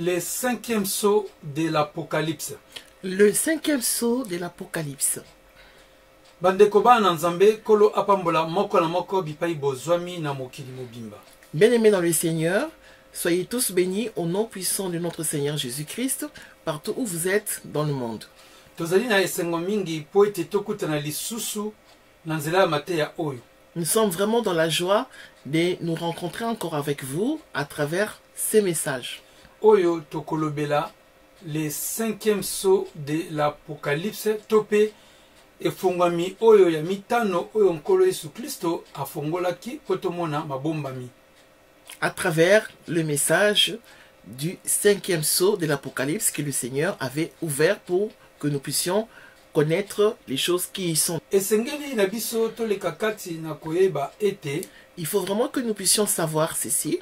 Le cinquième sceau de l'Apocalypse. Le cinquième sceau de l'Apocalypse. Bandeko bana nzambe kolo apambola moko na moko bipai bozwami na mokili mobimba. Bien-aimés dans le Seigneur, soyez tous bénis au nom puissant de notre Seigneur Jésus-Christ, partout où vous êtes dans le monde. Tozali na esengo mingi po ete tokutana lisusu na nzela ya mateya oyo. Nous sommes vraiment dans la joie de nous rencontrer encore avec vous à travers ces messages. Oyo tokolobela le cinquième sceau de l'Apocalypse tope efungwami oyo ya mitano oyo nkolo Yesu Kristo afongolaki po tomona mabombami. À travers le message du cinquième sceau de l'Apocalypse que le Seigneur avait ouvert pour que nous puissions connaître les choses qui y sont. Esengeli na biso toleka kati na koyeba ete Il faut vraiment que nous puissions savoir ceci.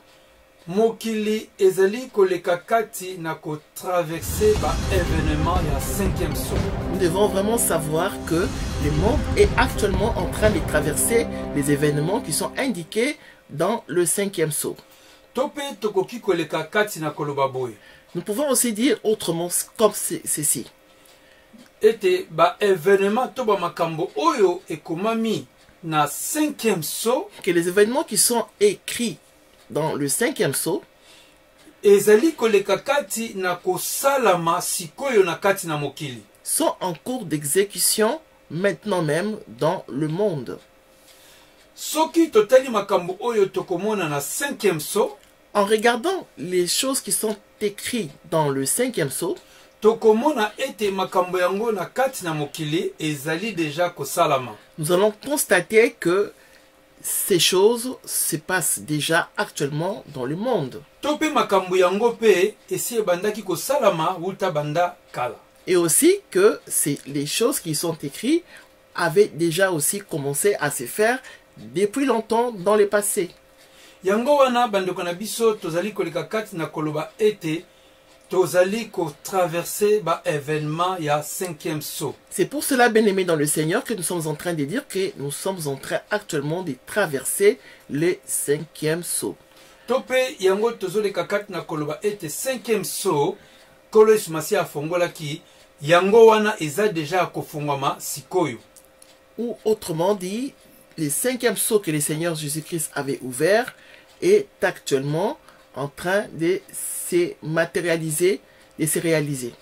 mokili ezali koleka kati na ko traverser ba événement ya cinquième sceau. Nous devons vraiment savoir que le monde est actuellement en train de traverser les événements qui sont indiqués dans le cinquième sceau. Tope tokoki koleka kati na koloba boye. Nous pouvons aussi dire autrement comme ceci. Ete ba événement to ba makambo oyo ekomami na cinquième sceau Que les événements qui sont écrits dans le cinquième sceau ezali koleka kati na kosalama sikoyo na kati na mokili. sont en cours d'exécution maintenant même dans le monde. Soki totali makambo oyo tokomona na cinquième sceau, En regardant les choses qui sont écrites dans le cinquième sceau, tokomona ete makambo yango na kati na mokili ezali deja kosalama. nous allons constater que ces choses se passent déjà actuellement dans le monde. Tope makambo yango pe esi ebandaki kosalama wuta banda kala. Et aussi que les choses qui sont écrites avaient déjà aussi commencé à se faire depuis longtemps dans le passé. Yango wana bandeko na biso tozali koleka kati na koloba ete tozali ko traverser ba événement ya cinquième sceau. C'est pour cela, bien-aimés dans le Seigneur, que nous sommes en train de dire que nous sommes en train actuellement de traverser le cinquième sceau. Tope yango tozoleka kati na koloba ete cinquième sceau kolo Yesu Masiya afongolaki yango wana eza deja kofungwama sikoyo. Ou autrement dit, le cinquième sceau que le Seigneur Jésus-Christ avait ouvert est actuellement en train de se matérialiser, de se réaliser.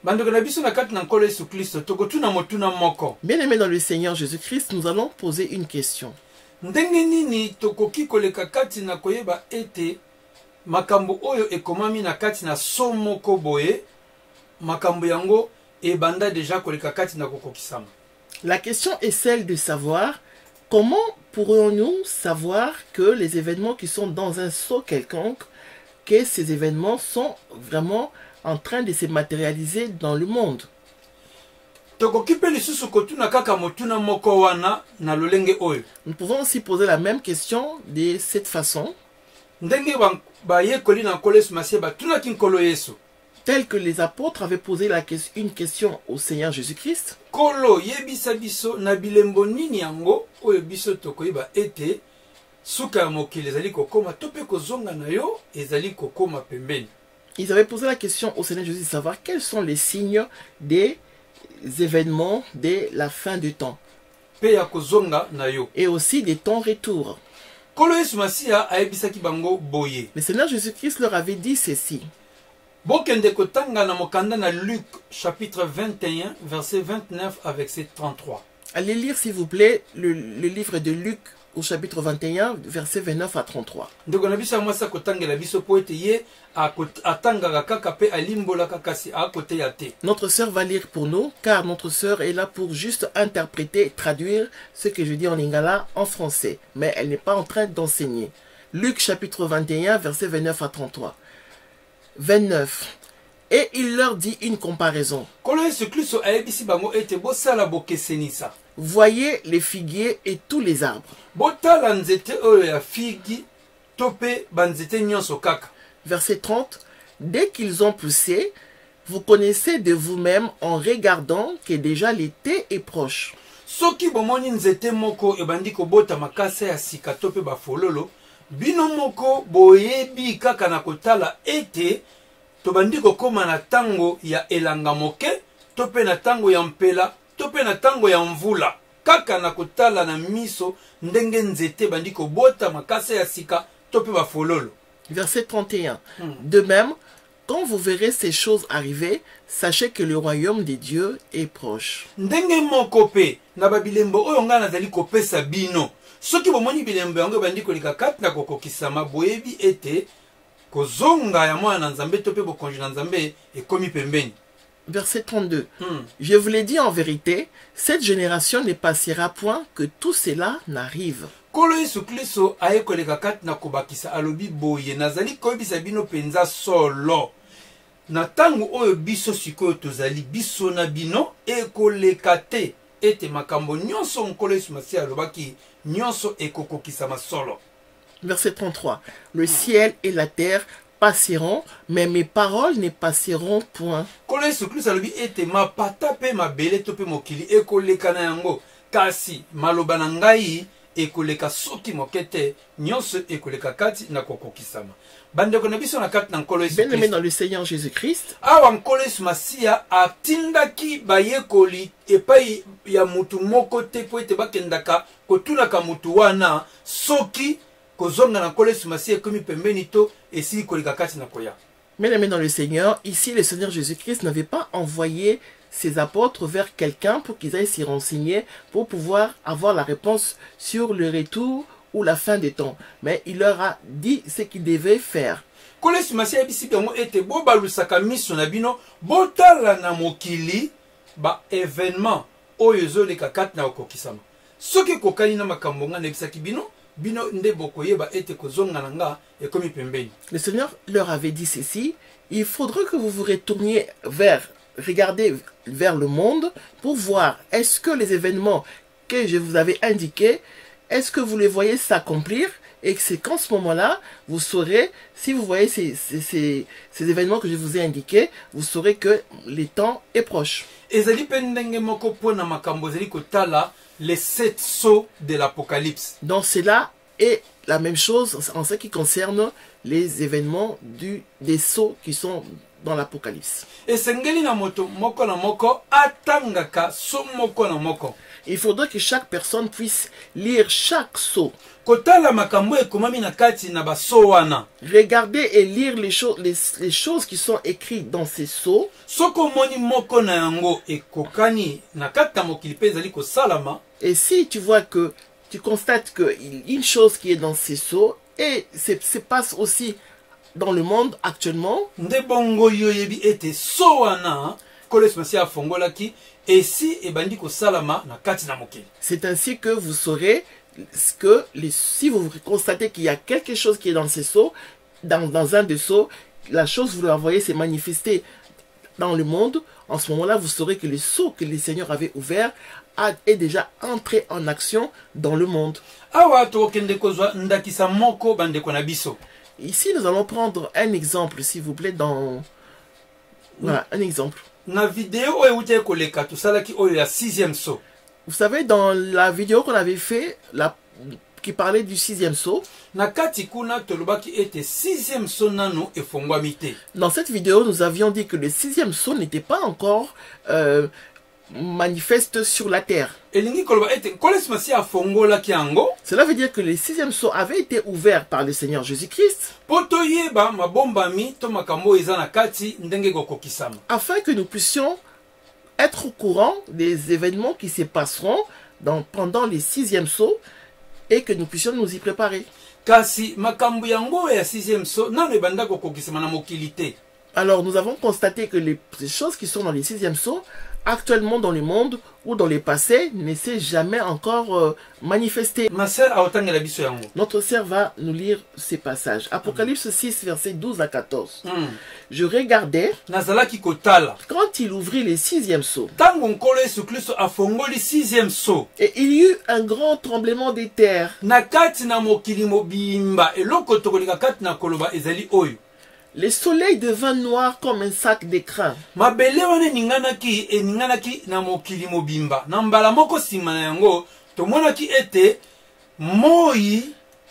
Bandeko na biso na kati na nkolo Yesu Kristo tokotuna motuna moko. Bien-aimés dans le Seigneur Jésus-Christ, nous allons poser une question. Ndenge nini tokoki koleka kati na koyeba ete makambo oyo ekomami na kati na sceau moko boye makambo yango ebanda deja koleka kati na kokokisama. La question est celle de savoir comment pourrions-nous savoir que les événements qui sont dans un sceau quelconque, que ces événements sont vraiment en train de se matérialiser dans le monde. Tokoki pe lisusu kotuna kaka motuna moko wana na lolenge oyo. Nous pouvons aussi poser la même question de cette façon, Ndenge bayekoli na nkolo Yesu Masiya batunaki nkolo Yesu. tel que les apôtres avaient posé une question au Seigneur Jésus-Christ. Kolo yebisa biso na bilembo nini yango oyo biso tokoyeba ete suka ya mokili ezali kokoma to pe kozonga na yo ezali kokoma pembeni. Ils avaient posé la question au Seigneur Jésus de savoir quels sont les signes des événements de la fin du temps Pe ya kozonga na yo. et aussi des temps retour. Kolo Yesu Masiya ayebisaki bango boye. Le Seigneur Jésus-Christ leur avait dit ceci. Bokende kotanga na mokanda na Luc chapitre 21 verset 29 à verset 33. Allez lire s'il vous plaît le livre de Luc au chapitre 21, versets 29 à 33. Ndeko na biso ya mwasi akotangela biso po ete ye atangaka kaka pe alimbolaka kasi akoteya te. Notre sœur va lire pour nous, car notre sœur est là pour juste interpréter et traduire ce que je dis en lingala en français, mais elle n'est pas en train d'enseigner. Luc chapitre 21, versets 29 à 33. 29. Et il leur dit une comparaison. Kolo Yesu Kristo ayebisi bango ete bosala bokesenisa. Voyez les figuiers et tous les arbres. Botala nzete oyo ya figi tope banzete nyonso kaka. Verset 30. Dès qu'ils ont poussé, vous connaissez de vous-même en regardant que déjà l'été est proche. Soki bomoni nzete moko ebandi kobota makasa ya sika tope bafololo bino moko boyebi kaka na kotala ete tobandi kokoma na tango ya elanga moke to pe na tango ya mpela to pe na tango ya mvula kaka na kotala na miso ndenge nzete bandi kobota makasa ya sika to pe bafololo. Verset 31. De même, quand vous verrez ces choses arriver, sachez que le royaume des dieux est proche. Ndenge moko pe na babilembo oyo nga nazali kopesa bino soki bomoni bilembo yango bandi koleka kati na kokokisama boyebi ete kozonga ya mwana nzambe to pe bokonzi na nzambe ekomi pembeni. Verset 32. Je vous l'ai dit en vérité, cette génération ne passera point que tout cela n'arrive. Kolo Yesu Kristo aye koleka kati na kobakisa alobi boye nazali koyebisa bino penza solo. Na tango oyo biso sikoyo tozali biso na bino ekoleka te ete makambo nyonso nkolo Yesu Masiya alobaki nyonso ekokokisama solo. Verset 33. Le ciel et la terre passeront, mais mes paroles ne passeront point. Kolo Yesu Kristo alobi ete mapata pe mabele to pe mokili ekoleka na yango kasi maloba na ngai ekoleka soki mokete nyonso ekoleka kati na kokokisama. Bandeko na biso na kati na nkolo Yesu Kristo. Bien-aimé dans le Seigneur Jésus-Christ. Awa nkolo Yesu Masiya atindaki bayekoli epai ya mutu moko te po ete bakendaka kotunaka mutu wana soki kozonga na nkolo Yesu Masiya ekomi pembeni to esili koleka kati na koya. Bien-aimé dans le Seigneur, ici le Seigneur Jésus-Christ n'avait pas envoyé ses apôtres vers quelqu'un pour qu'ils aillent s'y renseigner, pour pouvoir avoir la réponse sur le retour ou la fin des temps. Mais il leur a dit ce qu'ils devaient faire. Nkolo Yesu Masiya bisi bango ete bo balusaka miso na bino botala na mokili ba événement oyo ezoleka kati na okokisama. Soki kokani na makambo nga nebisaki bino bino nde bokoyeba ete kozonga na nga ekomi pembeni. Le Seigneur leur avait dit ceci, il faudrait que vous vous retourniez regardez vers le monde pour voir est-ce que les événements que je vous avais indiqués, est-ce que vous les voyez s'accomplir, et que c'est qu'en ce moment-là, vous saurez, si vous voyez ces événements que je vous ai indiqués, vous saurez que le temps est proche. Ezali pendenge moko pona makambo ezali kotala les 7 sceaux de l'Apocalypse. Donc cela est la même chose en ce qui concerne les événements des sceaux qui sont dans l'Apocalypse. Esengeli na moto moko na moko atangaka so moko na moko. Il faudrait que chaque personne puisse lire chaque sceau. Kotala makambo ekomami na kati na baso wana. Regarder et lire les choses qui sont écrites dans ces sceaux. Soko moni moko na yango ekokani na kati na mokili pe ezali kosalama. Et si tu vois que tu constates que une chose qui est dans ces sceaux et se passe aussi dans le monde actuellement. Nde bongo yoyebi ete so wana Nkolo Yesu Masiya afongolaki esi ebandi kosalama na kati na mokili. C'est ainsi que vous saurez que si vous constatez qu'il y a quelque chose qui est dans ces sceaux, dans un des sceaux, la chose vous la voyez se manifester dans le monde, en ce moment-là, vous saurez que le sceau que le Seigneur avait ouvert est déjà entré en action dans le monde. Ici, nous allons prendre un exemple, s'il vous plaît, Voilà, un exemple. Vous savez, dans la vidéo qu'on avait fait, qui parlait du 6e sceau, dans cette vidéo, nous avions dit que le 6e sceau n'était pas encore manifeste sur la terre. Cela veut dire que le 6e sceau avait été ouvert par le Seigneur Jésus-Christ afin que nous puissions être au courant des événements qui se passeront pendant les 6e sceaux et que nous puissions nous y préparer. Alors nous avons constaté que les choses qui sont dans les 6e sceaux, actuellement dans le monde ou dans le passé, ne s'est jamais encore manifesté. Notre sœur va nous lire ces passages. Apocalypse 6, versets 12 à 14. Je regardais quand il ouvrit les 6e sceaux. Et il y eut un grand tremblement des terres. Le soleil devint noir comme un sac d'écrin.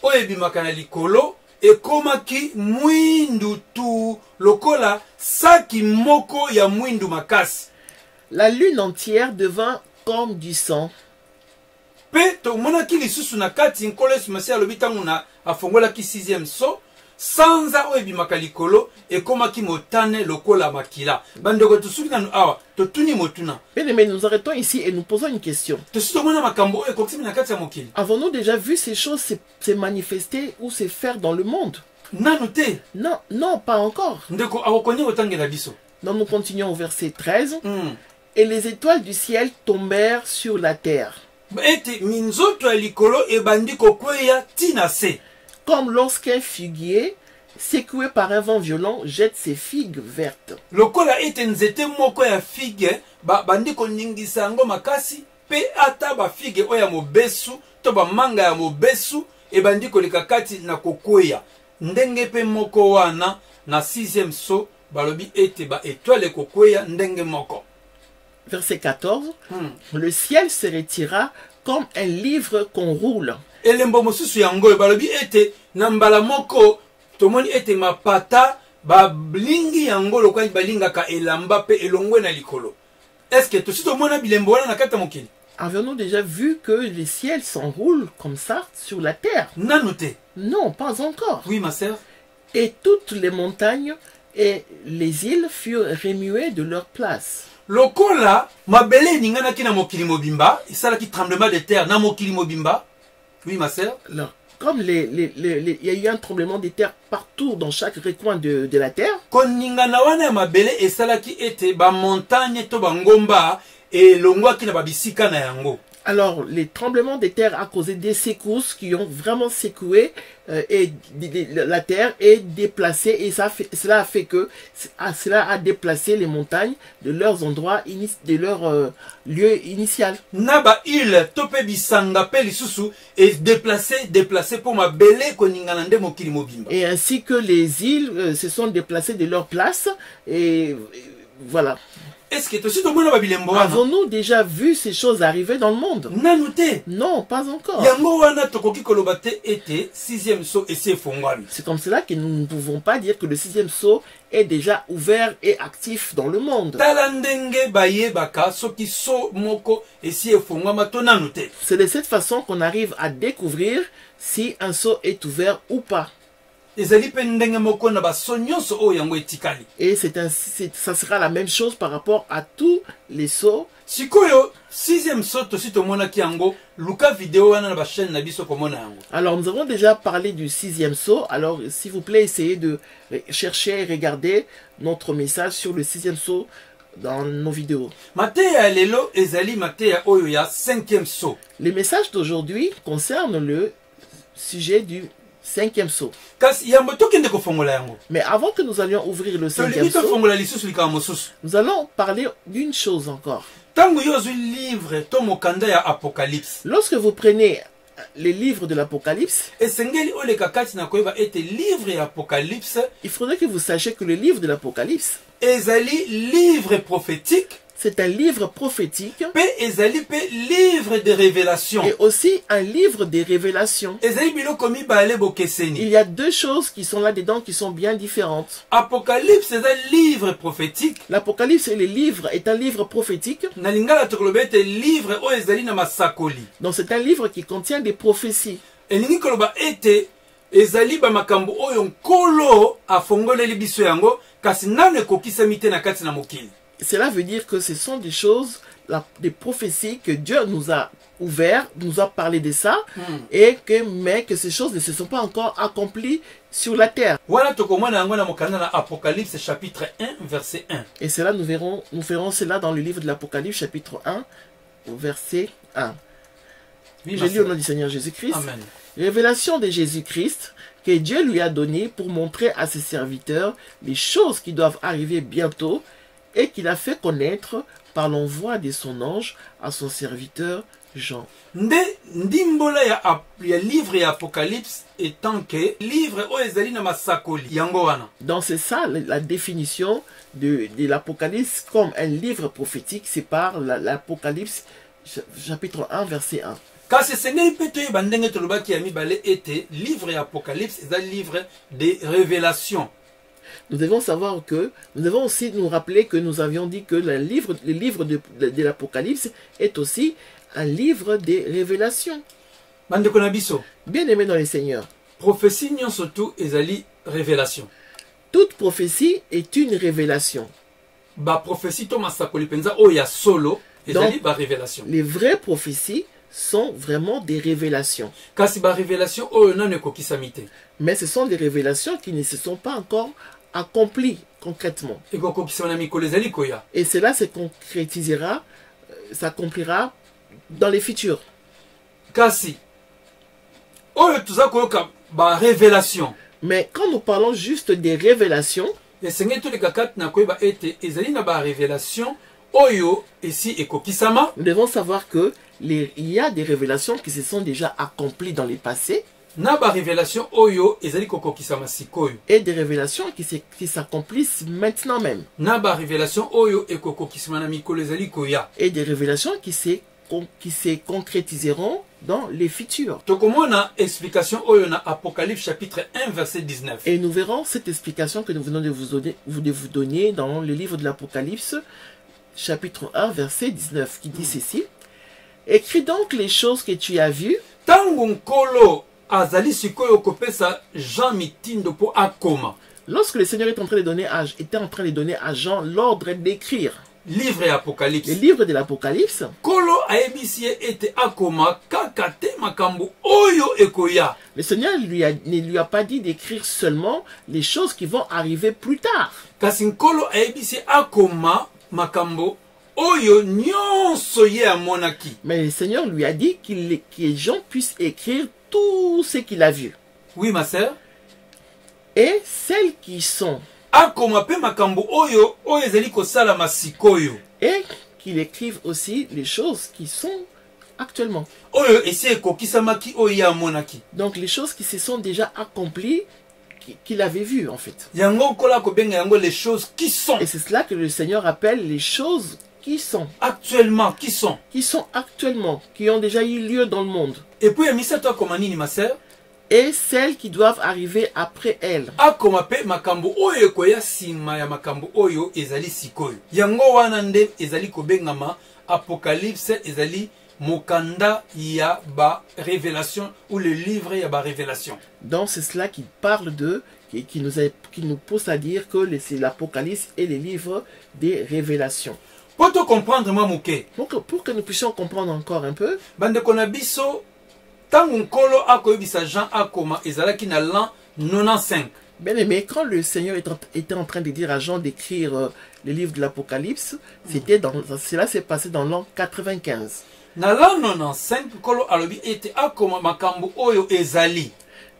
oyo ebimaka na likolo ekomaki mwindu tu lokola saki moko ya mwindu makasi. La lune entière devint comme du sang. Pe tomonaki lisusu na kati nkolo Yesu Masiya alobi ntango na afongolaki 6e so, sanza oyo ebimaka likolo ekomaki motane lokola makila. Bandeko tosuki nanu awa totuni motuna. Bien aimé, nous arrêtons ici et nous posons une question. Tosuki tomona makambo oyo ekokisi na kati ya mokili. Avons-nous déjà vu ces choses se manifester ou se faire dans le monde? Nanu te. Non, non, pas encore. Ndeko akokonye kotangela biso. Donc nous continuons au verset 13. Et les étoiles du ciel tombèrent sur la terre. Ete minzoto ya likolo ebandi kokweya tina se. Comme lorsqu'un figuier, secoué par un vent violent, jette ses figues vertes. Lokola ete nzete moko ya figue bandi koningisa yango makasi pe ata ba figue oyo ya mobesu to ba manga ya mobesu ebandi koleka kati na kokweya. Ndenge pe moko wana na 6e so balobi ete ba étoile kokweya ndenge moko. Verset 14. Le ciel se retira comme un livre qu'on roule. Elembo mosusu yango balobi ete na mbala moko tomoni ete mapata balingi yango lokola balingaka elamba pe elongwe na likolo. Est-ce que tosi tomona bilembo wana na kata mokili? Avions-nous déjà vu que le ciel s'enroule comme ça sur la terre? Nanote. Non, pas encore. Oui, ma sœur. Et toutes les montagnes et les îles furent remuées de leur place. Lokola mabele ninganaki na mokili mobimba, isalaki tremblement de terre na mokili mobimba. Oui, ma sœur. Alors, comme il y a eu un tremblement de terre partout dans chaque recoin de la terre. Koningana wana mabele esalaki ete ba montagne to ba ngomba et longwaki na babisika na yango. Alors, les tremblements de terre a causé des secousses qui ont vraiment secoué la terre et déplacé. Et cela a fait que cela a déplacé les montagnes de leurs endroits, de leur lieu initial. Naba île tope bisanga pe lisusu et déplacé pour ma belé koningana nde mokili mobimba. Et ainsi que les îles se sont déplacées de leur place et voilà. Est-ce que tu as Avons-nous déjà vu ces choses arriver dans le monde? Non, pas encore. C'est comme cela que nous ne pouvons pas dire que le 6e sceau est déjà ouvert et actif dans le monde. C'est de cette façon qu'on arrive à découvrir si un sceau est ouvert ou pas. Et ça sera la même chose par rapport à tous les sceaux. Alors nous avons déjà parlé du 6e sceau. Alors s'il vous plaît, essayez de chercher et regarder notre message sur le 6e sceau dans nos vidéos. Les messages d'aujourd'hui concernent le sujet du 5e sceau. Mais avant que nous allions ouvrir le 5e sceau, nous allons parler d'une chose encore. Lorsque vous prenez les livres de l'Apocalypse, il faudrait que vous sachiez que le livre de l'Apocalypse, c'est un livre prophétique livre de révélation. Et aussi un livre de révélation. Il y a deux choses qui sont là-dedans qui sont bien différentes. Apocalypse est un livre prophétique. L'Apocalypse est un livre prophétique. Donc c'est un livre qui contient des prophéties. Ezali ba makambo oyo nkolo afongoleli biso yango kasi nane kokisa mite na kati na mokili. Cela veut dire que ce sont des choses, des prophéties que Dieu nous a ouvertes, nous a parlé de ça, mais que ces choses ne se sont pas encore accomplies sur la terre. Apocalypse chapitre 1, verset 1. Et cela, nous verrons cela dans le livre de l'Apocalypse chapitre 1, au verset 1. Oui, je lis au nom du Seigneur Jésus-Christ. Amen. Révélation de Jésus-Christ que Dieu lui a donné pour montrer à ses serviteurs les choses qui doivent arriver bientôt, et qu'il a fait connaître par l'envoi de son ange à son serviteur Jean. Ndimbola ya livre ya Apocalypse étant que livre o ezali na masakoli yango wana. Donc c'est ça la définition de l'Apocalypse comme un livre prophétique, c'est par l'Apocalypse chapitre 1 verset 1. kasi esengeli mpe toyeba ndenge tolobaki ya mibale ete livre ya Apocalypse eza livre des révélations. Nous devons savoir que, nous devons aussi nous rappeler que nous avions dit que le livre de l'Apocalypse est aussi un livre des révélations. Bandeko na biso, bien aimé dans les seigneurs, prophétie nyonso tu ezali révélation. Toute prophétie est une révélation. Ba prophétie to masakoli penza o ya solo ezali ba révélation. Les vraies prophéties sont vraiment des révélations. Kasi ba révélation o na ne kokisamite. Mais ce sont des révélations qui ne se sont pas encore accomplies concrètement. Et cela se concrétisera, s'accomplira dans les futurs. Kasi oyo tuza koyoka ba révélation. Mais quand nous parlons juste des révélations, nous devons savoir que il y a des révélations qui se sont déjà accomplies dans le passé. Et des révélations qui s'accomplissent maintenant même. Et des révélations qui se concrétiseront dans les futurs. Apocalypse chapitre 1 verset 19. Et nous verrons cette explication que nous venons de vous donner dans le livre de l'Apocalypse chapitre 1 verset 19 qui dit ceci: écris donc les choses que tu as vues. Lorsque le Seigneur était en train de donner à Jean l'ordre d'écrire livre et Apocalypse. Le livre de l'Apocalypse. Le Seigneur ne lui a pas dit d'écrire seulement les choses qui vont arriver plus tard. Mais le Seigneur lui a dit que les gens puissent écrire tout ce qu'il a vu. Oui, ma sœur. Et celles qui sont. Et qu'il écrive aussi les choses qui sont actuellement. Donc les choses qui se sont déjà accomplies, qu'il avait vues en fait. Et c'est cela que le Seigneur appelle les choses qui sont. Actuellement, qui sont. Qui sont actuellement, qui ont déjà eu lieu dans le monde. Et puis, ma sœur. Et celles qui doivent arriver après elles. Apocalypse ezali mokanda ya ba révélation ou le livre ya ba révélation. Donc c'est cela qui parle de qui nous pousse à dire que c'est l'Apocalypse et les livres des révélations. Pour te comprendre moi moké. Pour que nous puissions comprendre encore un peu. Bande konabiso tango nkolo akoyebisa Jean akoma ezalaki na l'an 95. Bien aimé, quand le Seigneur était en train de dire à Jean d'écrire le livre de l'Apocalypse, cela s'est passé dans l'an 95. Na l'an 95, kolo alobi ete akoma makambo oyo ezali.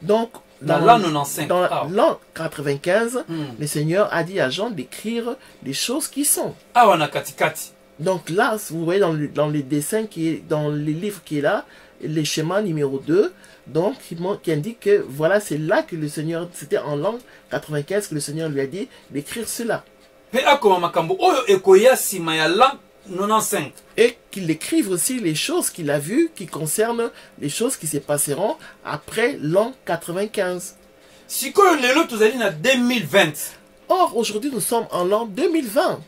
Donc dans l'an 95, dans l'an 95, le Seigneur a dit à Jean d'écrire les choses qui sont. Awana katikati. Donc là, vous voyez dans les dessins qui est dans le livre qui est là, le schéma numéro 2, donc qui indique que voilà, c'est là que le Seigneur, c'était en l'an 95 que le Seigneur lui a dit d'écrire cela. Et qu'il écrive aussi les choses qu'il a vues qui concernent les choses qui se passeront après l'an 95. Or, aujourd'hui, nous sommes en l'an 2020.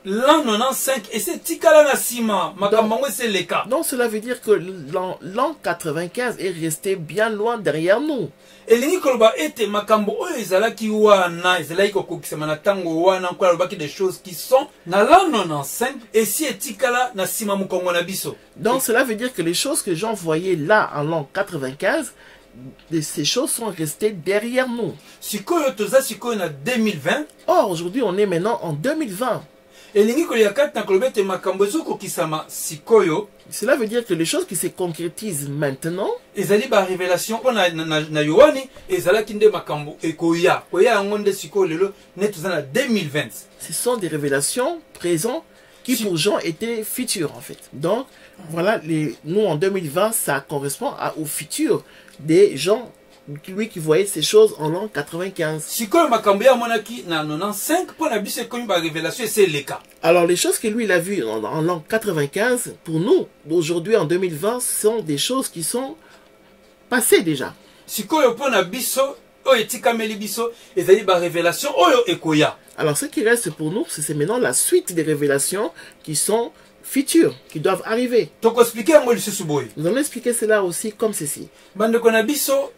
L'an 95 et c'est tikala na sima makambango c'est le cas. Donc cela veut dire que l'an 95 est resté bien loin derrière nous. Et lingi koloba ete makambo oyo ezalaki wana ezalaki kokokisama na tango wana ko alobaki des choses qui sont na l'an 95 et si etikala na sima mukongo na biso. Donc cela veut dire que les choses que Jean voyait là en l'an 95, ces choses sont restées derrière nous. Sikoyo toza sikoyo na 2020. Or aujourd'hui on est maintenant en 2020. Cela veut dire que les choses qui se concrétisent maintenant, ce sont des révélations présentes qui pour Jean étaient futures en fait. Donc voilà, nous en 2020, ça correspond au futur des gens lui qui voyait ces choses en l'an 95. sikoyo makambo ya monaki na 95 mpo na biso ekomi ba révélation ese eleka. Alors les choses que lui il a vues en l'an 95, pour nous, aujourd'hui en 2020, sont des choses qui sont passées déjà. Sikoyo mpo na biso oyo etikameli biso ezali ba révélation oyo ekoya. Alors ce qui reste pour nous, c'est maintenant la suite des révélations qui sont futures, qui doivent arriver. Toko expliquer yango lisusu boye. Nous allons expliquer cela aussi comme ceci. Bandeko na biso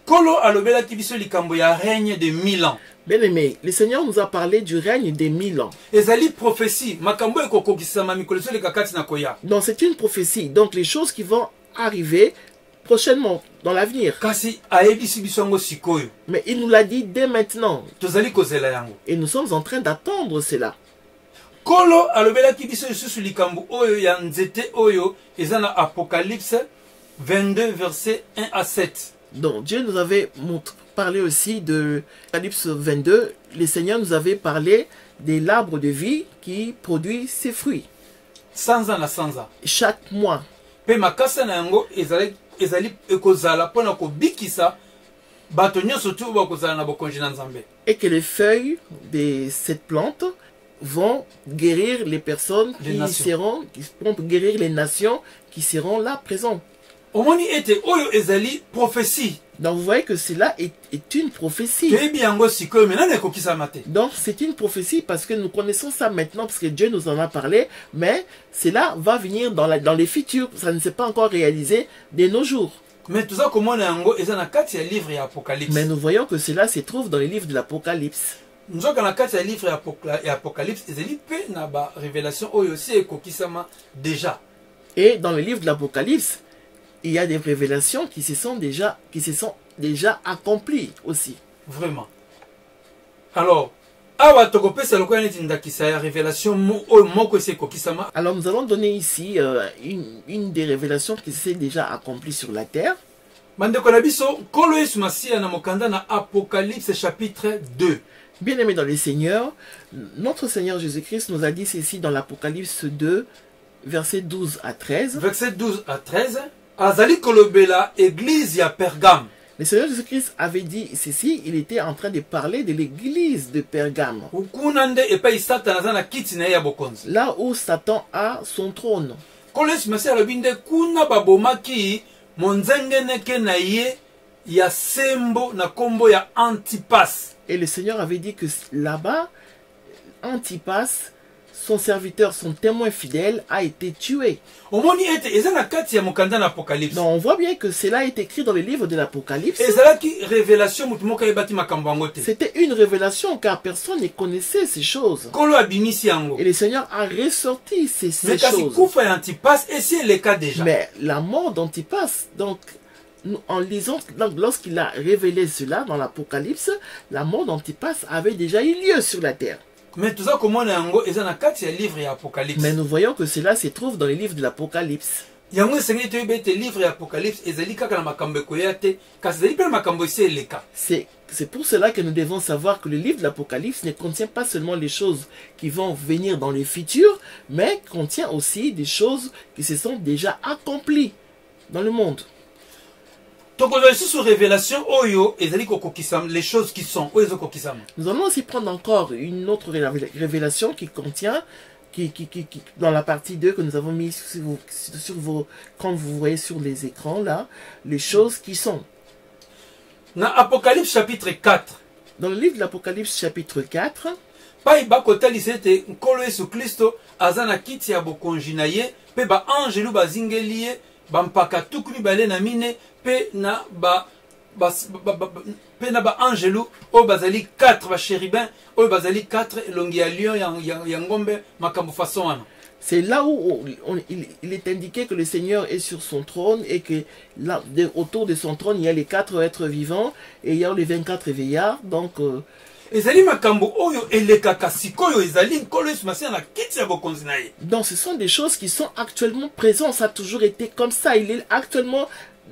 Kolo alobelaki biso likambo ya règne de 1000 ans. Bien aimé, le Seigneur nous a parlé du règne des 1000 ans. Ezali prophétie, makambo ekokokisama mikolo so lekakati na koya. Donc c'est une prophétie, donc les choses qui vont arriver prochainement, dans l'avenir. Kasi ayebisi biso yango sikoyo. Mais il nous l'a dit dès maintenant. Tozali kozela yango. Et nous sommes en train d'attendre cela. Kolo alobelaki biso lisusu likambo oyo ya nzete oyo eza na Apocalypse 22 verset 1 à 7. Donc Dieu nous avait parlé aussi de Apocalypse 22. Le Seigneur nous avait parlé de l'arbre de vie qui produit ses fruits. Sanza na sanza. Chaque mois. Pe makasa na yango ezali ekozala pona ko bikisa bato nyonso tu bakozala na bokonzi na Nzambe. Et que les feuilles de cette plante vont guérir les personnes qui vont guérir les nations qui seront là présentes. Omoni ete oyo ezali prophétie. Donc vous voyez que cela est une prophétie. Donc c'est une prophétie parce que nous connaissons ça maintenant, parce que Dieu nous en a parlé, mais cela va venir dans les futurs, ça ne s'est pas encore réalisé de nos jours. Mais nous voyons que cela se trouve dans les livres de l'Apocalypse. Et dans les livres de l'Apocalypse, il y a des révélations qui se sont déjà accomplies aussi. Vraiment. Alors, alors nous allons donner ici une des révélations qui s'est déjà accomplie sur la terre. Apocalypse chapitre 2. Bien aimé dans le Seigneur, notre Seigneur Jésus-Christ nous a dit ceci dans l'Apocalypse 2, versets 12 à 13. Verset 12 à 13. Azali kolobela église ya Pergame. Le Seigneur Jésus-Christ avait dit ceci, il était en train de parler de l'église de Pergame. Là où Satan a son trône. Et le Seigneur avait dit que là-bas, Antipas, son serviteur, son témoin fidèle, a été tué. Donc on voit bien que cela est écrit dans le livre de l'Apocalypse. C'était une révélation car personne ne connaissait ces choses. Et le Seigneur a ressorti ces choses. Mais la mort d'Antipas, donc en lisant, lorsqu'il a révélé cela dans l'Apocalypse, la mort d'Antipas avait déjà eu lieu sur la terre. Mais nous voyons que cela se trouve dans les livres de l'Apocalypse. C'est pour cela que nous devons savoir que le livre de l'Apocalypse ne contient pas seulement les choses qui vont venir dans le futur, mais contient aussi des choses qui se sont déjà accomplies dans le monde. Les choses qui sont. Nous allons aussi prendre encore une autre révélation qui contient, dans la partie 2 que nous avons mis quand vous voyez sur les écrans là, les choses qui sont. Dans Apocalypse chapitre 4. Dans le livre de l'Apocalypse chapitre 4. Bampaka tukuni bale na mine pe na ba angelu o bazali 4 ba chérubins o bazali 4 elongi ya lion ya ngombe makambo façon wana. C'est là où il est indiqué que le Seigneur est sur son trône et que là, autour de son trône il y a les 4 êtres vivants et il y a les 24 veillards. Donc donc ce sont des choses qui sont actuellement présentes. Ça a toujours été comme ça. Il est actuellement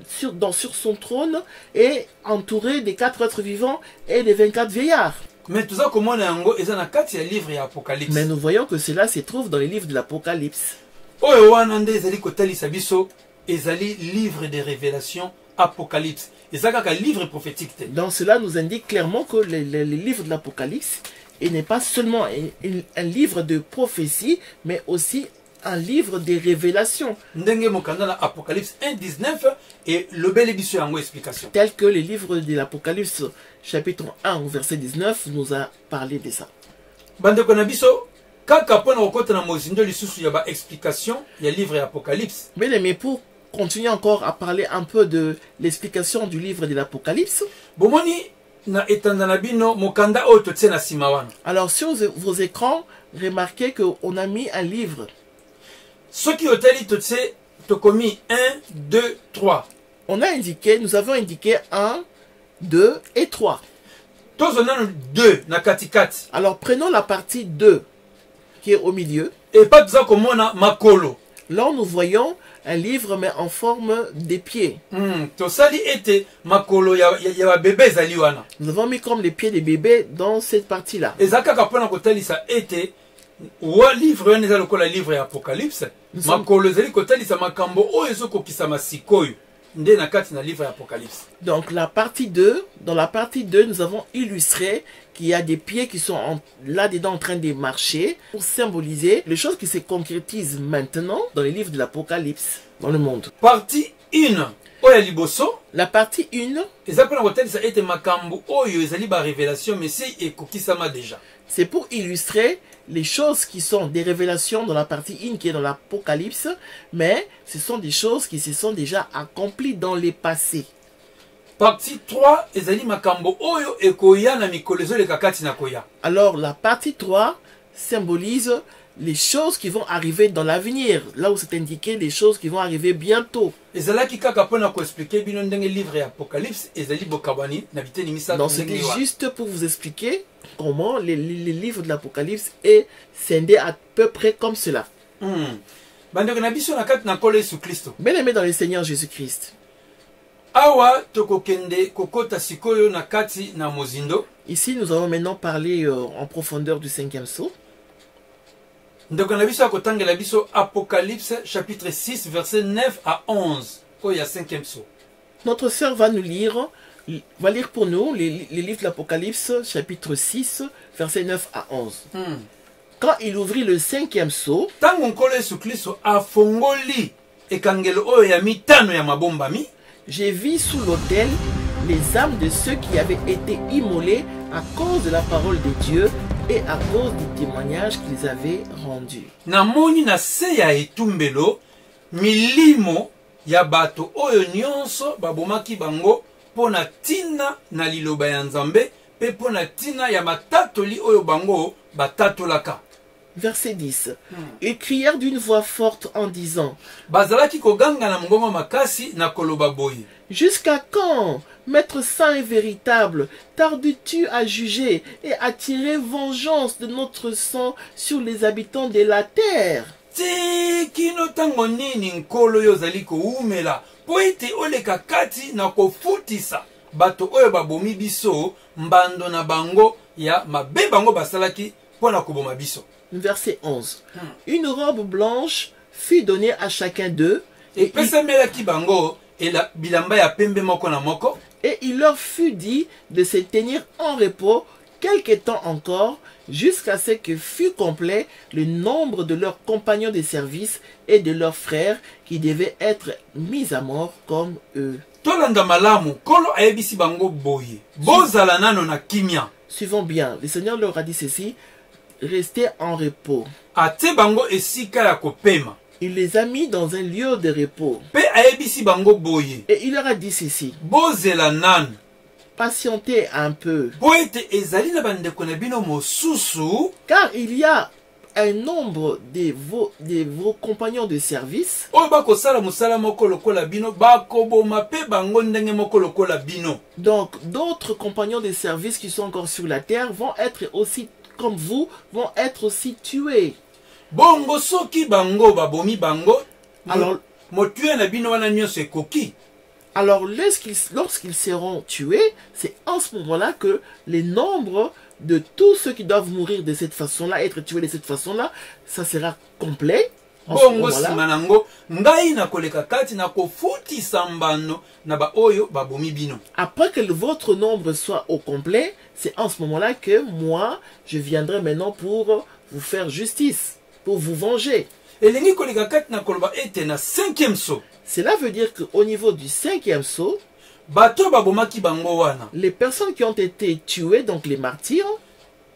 sur son trône et entouré des 4 êtres vivants et des 24 veillards. Mais nous voyons que cela se trouve dans les livres de l'Apocalypse. Livre de révélation, Apocalypse. ezaka livre prophétique. Donc cela nous indique clairement que le livre de l'Apocalypse n'est pas seulement un livre de prophétie, mais aussi un livre de révélation. Ndenge mokanda na Apocalypse 1:19 et le bel biso yango explication. Tel que le livre de l'Apocalypse chapitre 1 verset 19 nous a parlé de ça. Bandeko na biso kaka pona okota na mozindo lisusu ya ba explication ya livre Apocalypse. Mais pour continuer encore à parler un peu de l'explication du livre de l'Apocalypse. Bomoni na etanda na bino mokanda oyo totie na sima wana. Alors sur vos écrans, remarquez qu'on a mis un livre. Soki otali totie tokomi 1, 2, 3. On a indiqué, nous avons indiqué 1, 2 et 3. Tozona 2 na katikati. Alors prenons la partie 2 qui est au milieu. Et pas besoin komona makolo. Là nous voyons un livre mais en forme des pieds. Tosali ete makolo ya bébé zali wana. Nous avons mis comme les pieds des bébés dans cette partie-là. Ezaka kapona kotalisa ete wa livre wana eza lokola livre ya Apocalypse. Makolo zali kotalisa makambo oyo ezokokisa masikoyo. Nde na kati na livre ya Apocalypse. Donc la partie 2, dans la partie 2, nous avons illustré qu'il y a des pieds qui sont là-dedans en train de marcher pour symboliser les choses qui se concrétisent maintenant dans les livres de l'Apocalypse, dans le monde. Partie 1, oya liboso. La partie 1, ezapona kotalisa ete makambo oyo ezali ba révélation mais si ekokisama déjà. C'est pour illustrer les choses qui sont des révélations dans la partie 1 qui est dans l'Apocalypse, mais ce sont des choses qui se sont déjà accomplies dans le passé. Partie 3, ezali makambo oyo ekoya na mikolezo le kakati na koya. Alors la partie 3 symbolise les choses qui vont arriver dans l'avenir, là où c'est indiqué les choses qui vont arriver bientôt. Ezalaki kaka pona ko expliquer bino ndenge livre ya Apocalypse ezali bokabani na biteni misatu. Donc c'était juste pour vous expliquer comment les livres de l'Apocalypse est scindé à peu près comme cela. Bandeko na biso na kati na kolo Yesu Kristo. Bien-aimés dans le Seigneur Jésus-Christ. Awa tokokende kokota sikoyo na kati na mozindo. Ici nous allons maintenant parler en profondeur du 5e sceau. Ndeko na biso akotangela biso Apocalypse chapitre 6 verset 9 à 11. Oya 5e sceau. Notre sœur va lire pour nous les livres de l'Apocalypse chapitre 6 verset 9 à 11. Quand il ouvrit le 5e sceau, tango nkolo Yesu Kristo afongoli ekangelo oyo ya mitano ya mabombami, j'ai vu sous l'autel les âmes de ceux qui avaient été immolés à cause de la parole de Dieu et à cause du témoignage qu'ils avaient rendu. Namoni na se ya etumbelo milimo ya bato oyo nyonso babomaki bango pona tina na liloba ya Nzambe pe pona tina ya matatoli oyo bango batatolaka. Verset 10. Ils crièrent d'une voix forte en disant: bazalaki koganga na mongongo makasi na koloba boye. Jusqu'à quand, Maître saint et véritable, tardes-tu à juger et à tirer vengeance de notre sang sur les habitants de la terre? Ti kino tango nini nkolo yo zali koumela po ete oleka kati na kofutisa bato oyo babomi biso mbando na bango ya mabe bango basalaki pona koboma biso. Verset 11. Une robe blanche fut donnée à chacun d'eux et pesamelaki bango ela bilamba ya pembe moko na moko. Et il leur fut dit de se tenir en repos quelque temps encore, jusqu'à ce que fût complet le nombre de leurs compagnons de service et de leurs frères qui devaient être mis à mort comme eux. Tolanda malamu, kolo ayebisi bango boye. Bozala nano na kimia. Suivons bien. Le Seigneur leur a dit ceci: restez en repos. Ate bango esika ya kopema. Il les a mis dans un lieu de repos. Pe ayebisi bango boye. Et il leur a dit ceci: bozela nano. Patientez un peu. Car il y a un nombre de vos compagnons de service donc d'autres compagnons de service qui sont encore sur la terre vont être aussi comme vous, vont être aussi tués. Alors lorsqu'ils seront tués, c'est en ce moment-là que les nombres de tous ceux qui doivent mourir de cette façon-là, être tués de cette façon-là, ça sera complet. bongo nsima nango ngai nakoleka kati nakofutisa mbano na baoyo babomi bino. Après que votre nombre soit au complet, c'est en ce moment-là que moi, je viendrai maintenant pour vous faire justice, pour vous venger. Elengi koleka kati nakoloba ete na 5e saut. Cela veut dire qu'au niveau du 5e saut, bato babomaki bango wana, les personnes qui ont été tuées, donc les martyrs,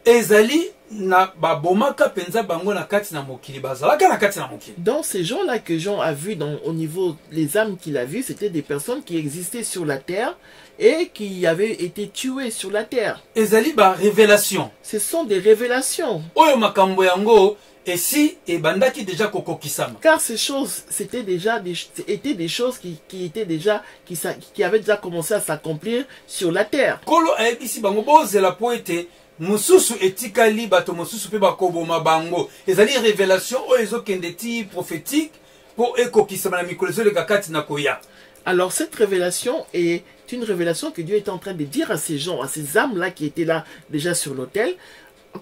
ezali na babomaka penza bango na kati na mokili bazalaka na kati na mokili. Donc ces gens-là que Jean a vus au niveau les âmes qu'il a vues, c'était des personnes qui existaient sur la terre et qui avaient été tuées sur la terre. Ezali ba révélation. Ce sont des révélations. Oyo makambo yango esi ebandaki déjà kokokisama. Car ces choses étaient des choses qui avaient déjà commencé à s'accomplir sur la terre. Kolo ayebisi bango bozela po ete mususu etikali bato mususu pe bakoboma bango. Ezali révélation oyo ezokende ti prophétique po ekokisama na mikolo ezoleka kati na koya. Alors cette révélation est une révélation que Dieu est en train de dire à ces gens, à ces âmes-là qui étaient là déjà sur l'autel,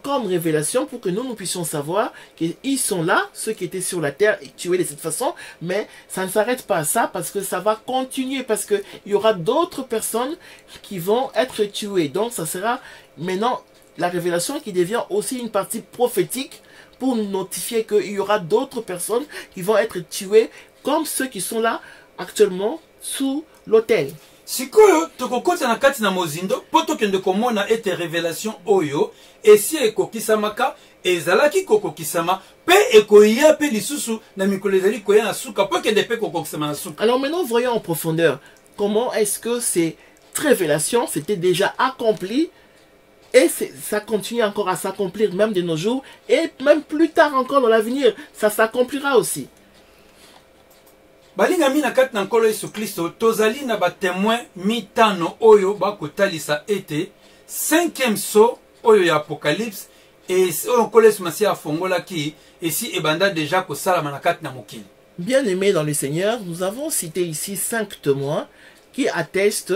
comme révélation pour que nous puissions savoir qu'ils sont là, ceux qui étaient sur la terre et tués de cette façon, mais ça ne s'arrête pas à ça parce que ça va continuer, parce qu'il y aura d'autres personnes qui vont être tuées. Donc ça sera maintenant la révélation qui devient aussi une partie prophétique pour notifier qu'il y aura d'autres personnes qui vont être tuées comme ceux qui sont là actuellement sous l'autel. Sikoyo tokokota na kati na mozindo po tokende komona ete révélation oyo esi ekokisamaka ezalaki kokokisama pe ekoya pe lisusu na mikolo ezali koya na suka po kende pe kokokisama na suka. Alors maintenant voyons en profondeur comment est-ce que cette révélation s'était déjà accomplie et ça continue encore à s'accomplir même de nos jours et même plus tard encore dans l'avenir ça s'accomplira aussi. Balingami na kati na nkolo Yesu Kristo tozali na ba témoin mitano oyo bakotalisa ete 5e saut oyo ya Apocalypse et oyo nkolo Yesu Masia afongolaki esi ebanda déjà kosalama na kati na mokili. Bien-aimés dans le Seigneur, nous avons cité ici 5 témoins qui attestent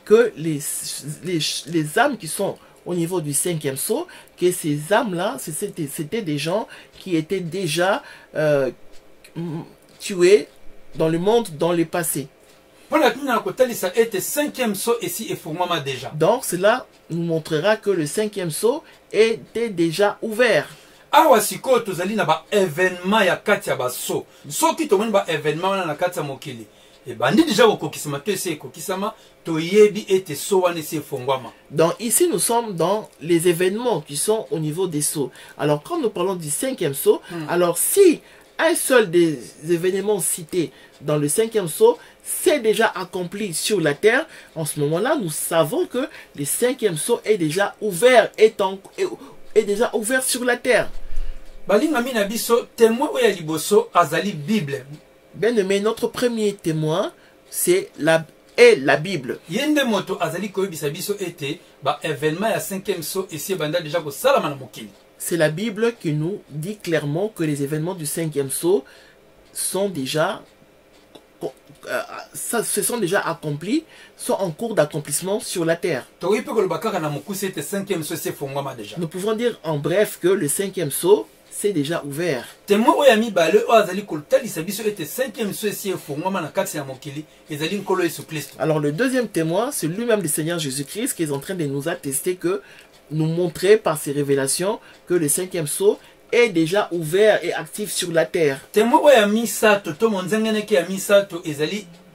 que les âmes qui sont au niveau du 5e saut, que ces âmes-là, c'était des gens qui étaient déjà tués dans le monde, dans le passé. Donc cela nous montrera que le 5e saut était déjà ouvert. Awa siko tozali na ba événement ya kati ya ba saut. Soki tomoni ba événement na kati ya mokili. Et bandi déjà kokisama to ese kokisama to yebi ete saut wana ese fongwama. Donc ici nous sommes dans les événements qui sont au niveau des sauts. Alors quand nous parlons du 5e saut, alors si un seul des événements cités dans le 5e saut s'est déjà accompli sur la terre, en ce moment-là, nous savons que le 5e saut est déjà ouvert, est déjà ouvert sur la terre. Bien aimé, notre premier témoin, c'est la Bible. C'est la Bible qui nous dit clairement que les événements du 5e saut sont déjà, se sont déjà accomplis, sont en cours d'accomplissement sur la terre. Nous pouvons dire en bref que le 5e saut c'est déjà ouvert. Alors le deuxième témoin, c'est lui-même le Seigneur Jésus-Christ qui est en train de nous attester que, nous montrer par ses révélations que le 5e saut est déjà ouvert et actif sur la terre.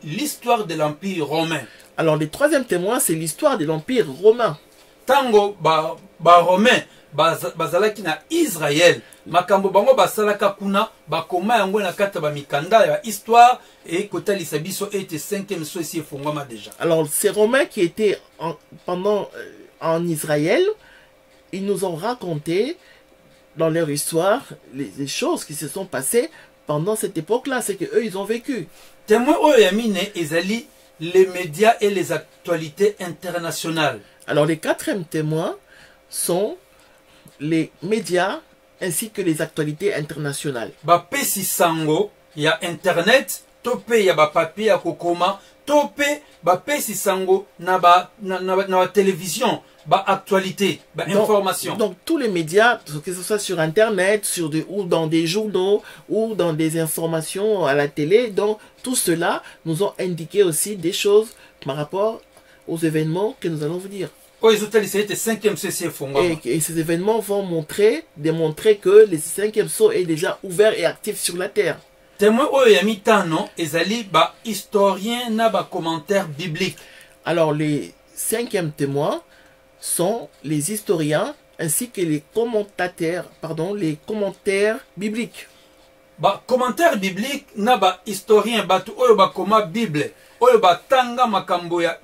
L'histoire de l'Empire romain. Alors le troisième témoin, c'est l'histoire de l'Empire romain. Tango ba romain bazalaki na Israël makambo bango basalaka kuna bakoma yango na kata ba mikanda ya histoire et kotalisa biso ete 5e saut esi efongwama déjà. Alors ces Romains qui étaient en Israël, ils nous ont raconté dans leur histoire les choses qui se sont passées pendant cette époque-là, c'est que eux ils ont vécu. Témoin oyamine ezali les médias et les actualités internationales. Alors les quatrièmes témoins sont les médias ainsi que les actualités internationales. Ba pesi sango ya internet, tope ya ba papier ya kokoma, tope ba pesi sango na ba télévision, actualité, information. Donc tous les médias, que ce soit sur internet, ou dans des journaux, ou dans des informations à la télé, donc tout cela nous ont indiqué aussi des choses par rapport aux événements que nous allons vous dire. Et ces événements vont démontrer que le 5e sceau est déjà ouvert et actif sur la terre. Témoin oyo ezali historien na commentaires bibliques. Alors les 5e témoins sont les historiens ainsi que les commentateurs, les commentaires bibliques. Commentaires bibliques na historien batu oyo koma Bible, oyo tanga makambo ya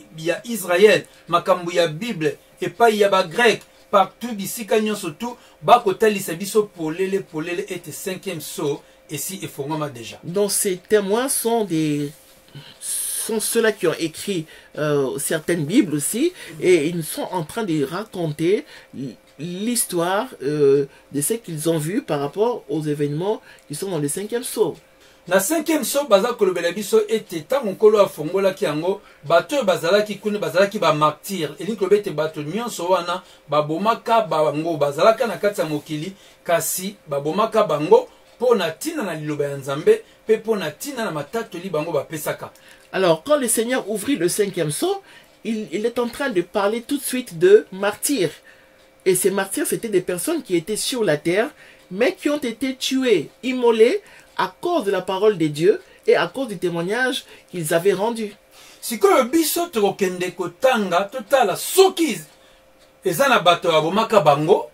Israël, makambo ya Bible et pas ya grec partout bisika nyonso tout kotalisa biso polele était 5e sceau et si efongama déjà. Donc ces témoins sont ceux-là qui ont écrit certaines Bibles aussi, et ils sont en train de raconter l'histoire de ce qu'ils ont vu par rapport aux événements qui sont dans le 5e sceau. Na 5e sceau baza kolobela biso ete tango nkolo afongolaki yango bato bazalaki kuna bazalaki ba martyr elingi koloba ete bato nyonso wana babomaka bango bazalaka na kati ya mokili kasi babomaka bango pona tina na liloba ya Nzambe pe pona tina na matatoli bango bapesaka. Alors quand le Seigneur ouvrit le 5e sceau, il est en train de parler tout de suite de martyrs. Et ces martyrs, c'était des personnes qui étaient sur la terre, mais qui ont été tuées, immolées à cause de la parole de Dieu et à cause du témoignage qu'ils avaient rendu. Sikoyo biso tokende kotanga totala soki ezana bato abomaka bango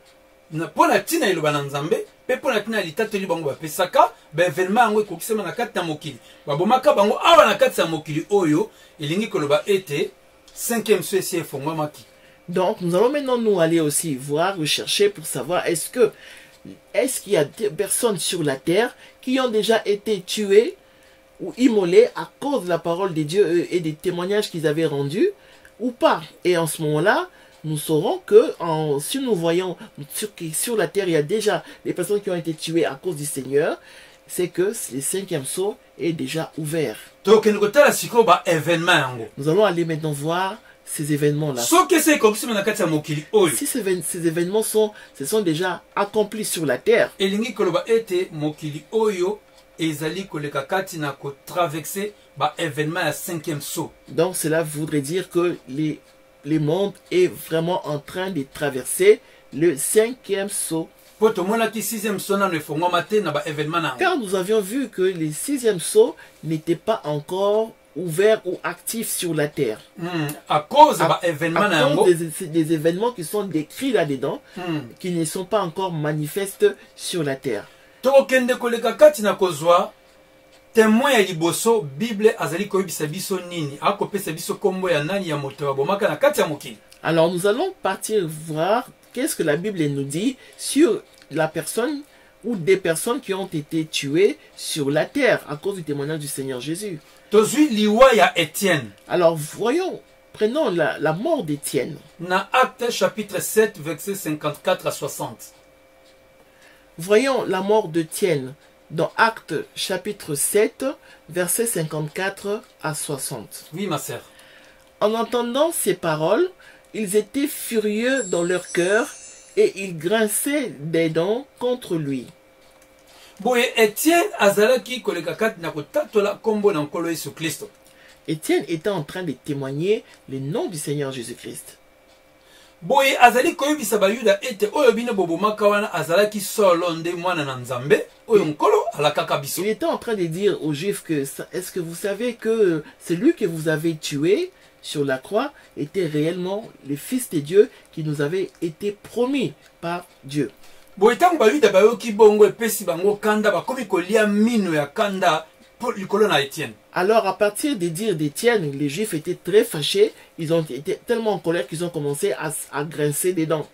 na pona tina iloba na Nzambe pe pona tina litatoli bango bapesaka événement yango ekokisema na kati ya mokili babomaka bango awa na kati ya mokili oyo elingi koloba ete 5e sceau esi efongwamaki. Donc nous allons maintenant nous aller aussi voir, rechercher pour savoir est-ce qu'il y a des personnes sur la terre qui ont déjà été tuées ou immolées à cause de la parole de Dieu et des témoignages qu'ils avaient rendus ou pas. Et en ce moment-là, nous saurons que si nous voyons sur la terre, il y a déjà des personnes qui ont été tuées à cause du Seigneur, c'est que le 5e sceau est déjà ouvert. Nous allons aller maintenant voir ces événements-là. Si ces événements sont déjà accomplis sur la terre, donc cela voudrait dire que le monde est vraiment en train de traverser le 5e sceau. Car nous avions vu que le 6e sceau n'était pas encore ouvert ou actif sur la terre. À cause des événements qui sont décrits là-dedans, qui ne sont pas encore manifestes sur la terre. Témoin ya liboso Bible azali koyebisa biso nini akopesa biso kombo ya nani ya moto abomaka na kati ya mokili. Alors nous allons partir voir qu'est-ce que la Bible nous dit sur la personne ou des personnes qui ont été tuées sur la terre à cause du témoignage du Seigneur Jésus. Tozui liwa ya Étienne. Alors prenons la mort d'Étienne. Na Acte chapitre 7 verset 54 à 60. Voyons la mort d'Étienne dans Acte chapitre 7 verset 54 à 60. Oui ma sœur. En entendant ces paroles, ils étaient furieux dans leur cœur et ils grinçaient des dents contre lui. Étienne était en train de témoigner le nom du Seigneur Jésus-Christ. Il était en train de dire aux Juifs que est-ce que vous savez que celui que vous avez tué sur la croix était réellement le Fils de Dieu qui nous avait été promis par Dieu. Alors à partir des dires d'Étienne, les Juifs étaient très fâchés, ils ont été tellement en colère qu'ils ont commencé à grincer des dents.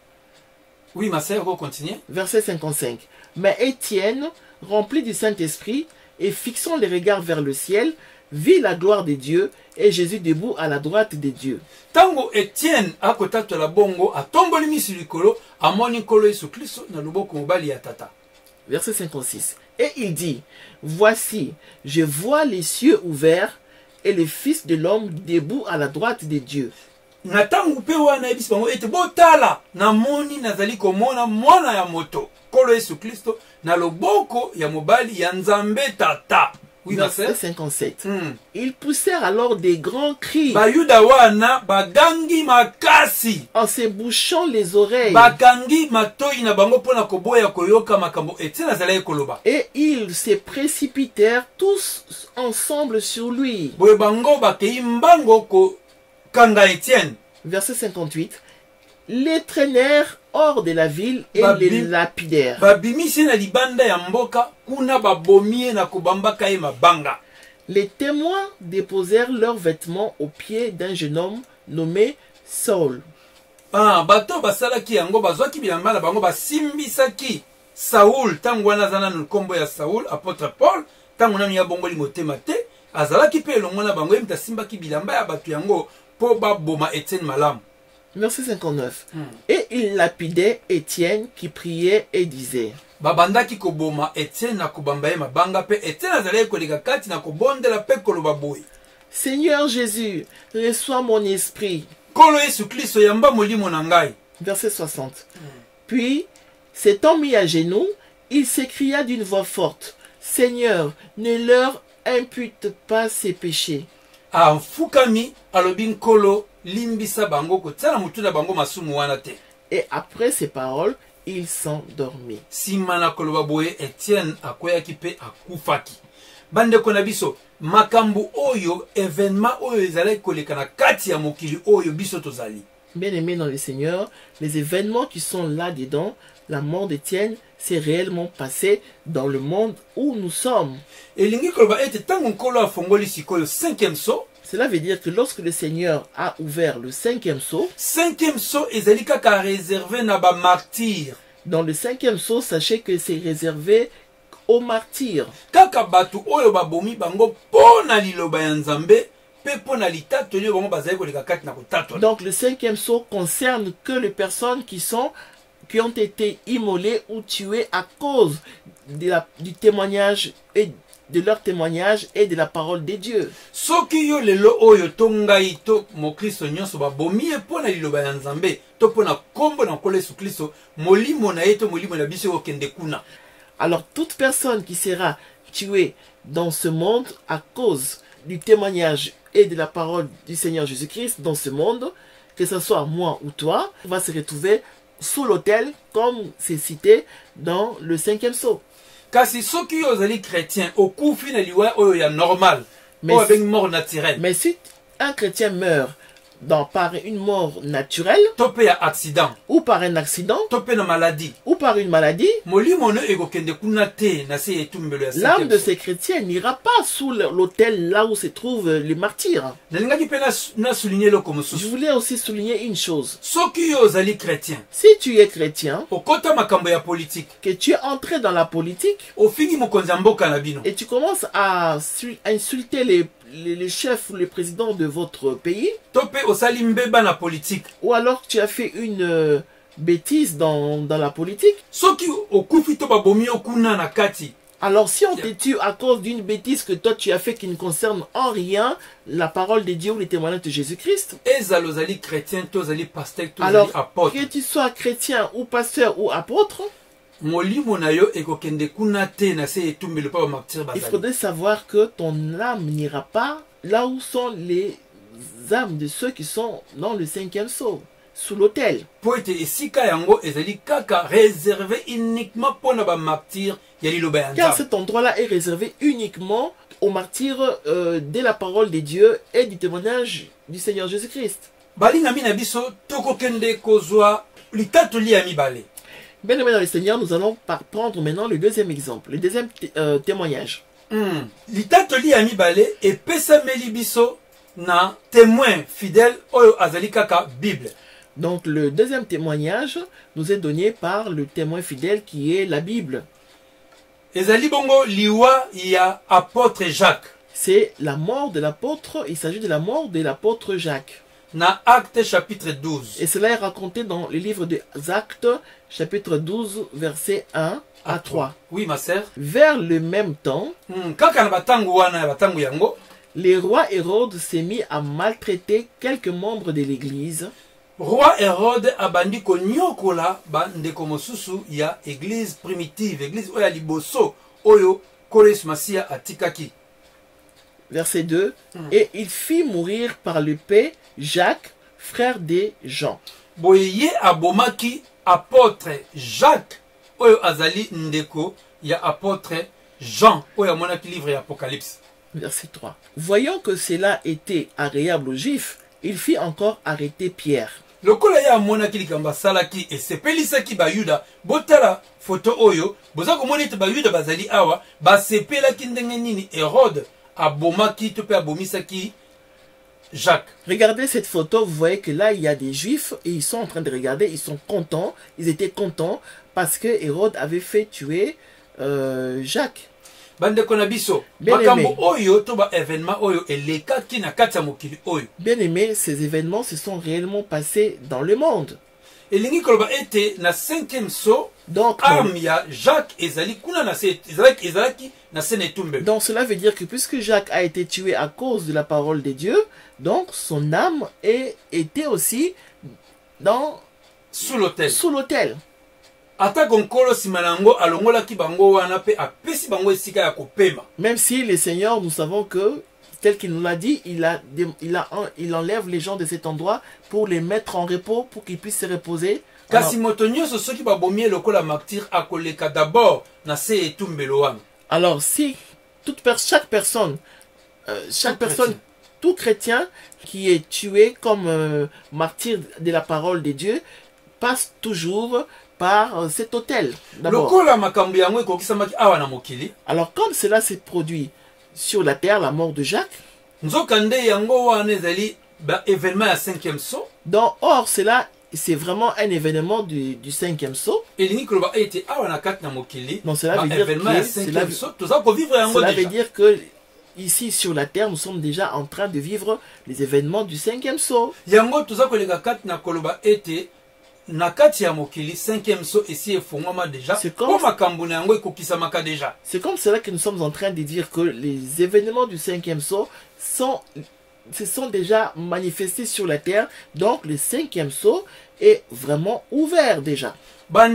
Oui ma sœur, vous continuez. Verset 55. Mais Étienne, rempli du Saint-Esprit et fixant les regards vers le ciel, vit la gloire de Dieu et Jésus debout à la droite de Dieu. Tango Étienne akotata la bongo atomboli misu likolo amoni kolo Yesu Kristo na loboko mobali ya tata. Verset 56. Et il dit, voici, je vois les cieux ouverts et le Fils de l'homme debout à la droite de Dieu. na tangu pe wana yebisi bango ete botala namoni nazali komona mwana ya moto kolo Yesu Kristo na loboko ya mobali ya Nzambe tata. Oui, verset 57. Ils poussèrent alors des grands cris bayuda wana bagangi makasi en se bouchant les oreilles. Bagangi matoi na bango pona koboya koyoka makambo ete nazali koloba. Et ils se précipitèrent tous ensemble sur lui. Boye bango bakei mbango ko kanga Étienne. Verset 58. Les traînèrent hors de la ville et les lapidèrent. Babimisi na libanda ya mboka kuna babomie na kobambaka ye mabanga. Les témoins déposèrent leurs vêtements aux pieds d'un jeune homme nommé Saul. Bato basalaki yango bazwaki bilamba na bango basimbisaki Saul tangu wana zana na kombo ya Saul apôtre Paul tangu nanu ya bongo limotema te azalaki pe elongo na bango yemta simbaki bilamba ya bato yango po baboma Étienne malamu. Verset 59. Et il lapidait Étienne qui priait et disait. Babandaki koboma Étienne na kobamba ye mabanga pe Étienne azalaki koleka kati na kobondela pe koloba boye. Seigneur Jésus, reçois mon esprit. Kolo Yesu Kristo yamba molimo na ngai. Verset 60. Puis, s'étant mis à genoux, il s'écria d'une voix forte. Seigneur, ne leur impute pas ses péchés. Fukami alobin kolo limbisa bango kotsala mutu na bango masumu wana te. Et après ces paroles, il s'endormit. Simana koloba boye Étienne akoyaki pe akufaki. Bande kona biso makambu oyo événement oyo ezalaki koleka na kati ya mokili oyo biso tozali. Bien-aimés dans le Seigneur, les événements qui sont là-dedans, la mort d'Étienne s'est réellement passé dans le monde où nous sommes. Elingi koloba ete tango nkolo afongoli sikoyo 5e saut. Cela veut dire que lorsque le Seigneur a ouvert le 5e saut, 5e saut ezali kaka réservé na ba martyrs. Dans le 5e saut, sachez que c'est réservé aux martyrs. Kaka batu oyo babomi bango pona liloba ya Nzambe pe pona litato nyo bango bazali koleka kati na kotato. Donc le 5e saut concerne que les personnes qui ont été immolées ou tuées à cause du témoignage et de leur témoignage et de la parole de Dieu. Soki yo lelo oyo tongai to mo Kristo nyonso babomi e pona liloba ya Nzambe to pona kombo na nkolo Yesu Kristo molimo na ye to molimo na biso okende kuna. Alors toute personne qui sera tuée dans ce monde à cause du témoignage et de la parole du Seigneur Jésus-Christ dans ce monde, que ce soit moi ou toi, va se retrouver sous l'autel comme c'est cité dans le 5e saut. Kasi soki yo ozali chrétien okufi na liwa oyo ya normal, mais avec mort naturelle. Mais si un chrétien meurt par une mort naturelle, topé à accident, ou par un accident, topé na maladie, ou par une maladie, l'âme de ces chrétiens n'ira pas sous l'autel là où se trouvent les martyrs. Je voulais aussi souligner une chose. Si tu es chrétien, que tu es entré dans la politique, et tu commences à insulter les chefs ou les présidents de votre pays, ou alors tu as fait une bêtise dans la politique, alors si on te tue à cause d'une bêtise que toi tu as fait qui ne concerne en rien la parole de Dieu ou les témoignages de Jésus-Christ, alors que tu sois chrétien ou pasteur ou apôtre, il faudrait savoir que ton âme n'ira pas là où sont les âmes de ceux qui sont dans le 5e saut, sous l'autel. Car cet endroit-là est réservé uniquement aux martyrs de la parole de Dieu et du témoignage du Seigneur Jésus-Christ. Bien aimé dans le Seigneur, nous allons prendre maintenant le deuxième exemple, le deuxième témoignage. Na témoin fidèle oyo azali kaka Bible. Donc le deuxième témoignage nous est donné par le témoin fidèle qui est la Bible. Ezali bongo liwa ya apôtre Jacques. C'est la mort de l'apôtre, il s'agit de la mort de l'apôtre Jacques. Na Actes chapitre 12. Et cela est raconté dans le livre des Actes chapitre 12 versets 1 à 3. Oui ma sœur. Vers le même temps, le roi Hérode s'est mis à maltraiter quelques membres de l'église. Roi Hérode abandi konyokola bandeko mosusu ya église primitive, église oyo ya liboso oyo Koles Masia atikaki. Verset 2. Et il fit mourir par l'épée Jacques, frère de Jean. Boye abomaki apôtre Jacques oyo azali ndeko ya apôtre Jean oyo amonaki livre ya Apocalypse. Verset 3. Voyant que cela était agréable aux Juifs, il fit encore arrêter Pierre. Lokola ya amonaki likamba salaki esepelisaki bayuda botala photo oyo boza komona ete bayuda bazali awa basepelaki ndenge nini Hérode abomaki to pe abomisaki Jacques. Regardez cette photo, vous voyez que là il y a des Juifs et ils sont en train de regarder, ils sont contents, ils étaient contents parce que Hérode avait fait tuer Jacques. Bandeko na biso makambo oyo to ba événement oyo elekaki na kati ya mokili oyo. Bien aimé, ces événements se sont réellement passés dans le monde. Elingi koloba ete na 5e saut donc arme ya Jacques ezali kuna na ezalaki na senetumbe. Donc cela veut dire que puisque Jacques a été tué à cause de la parole de Dieu, donc son âme était aussi sous l'autel. Sous l'autel. Même si le Seigneur, nous savons que, tel qu'il nous l'a dit, il enlève les gens de cet endroit pour les mettre en repos, pour qu'ils puissent se reposer. Alors si chaque personne, tout chrétien qui est tué comme martyr de la parole de Dieu, passe toujours par cet autel. Alors comme cela s'est produit sur la terre, la mort de Jacques, donc or cela c'est vraiment un événement du 5e saut. Donc cela veut dire que ici sur la terre nous sommes déjà en train de vivre les événements du 5e saut. Nakati ya mokili 5e saut ici efungwama déjà. C'est comme cela que nous sommes en train de dire que les événements du 5e saut se sont déjà manifestés sur la terre. Donc le 5e saut est vraiment ouvert déjà. Bien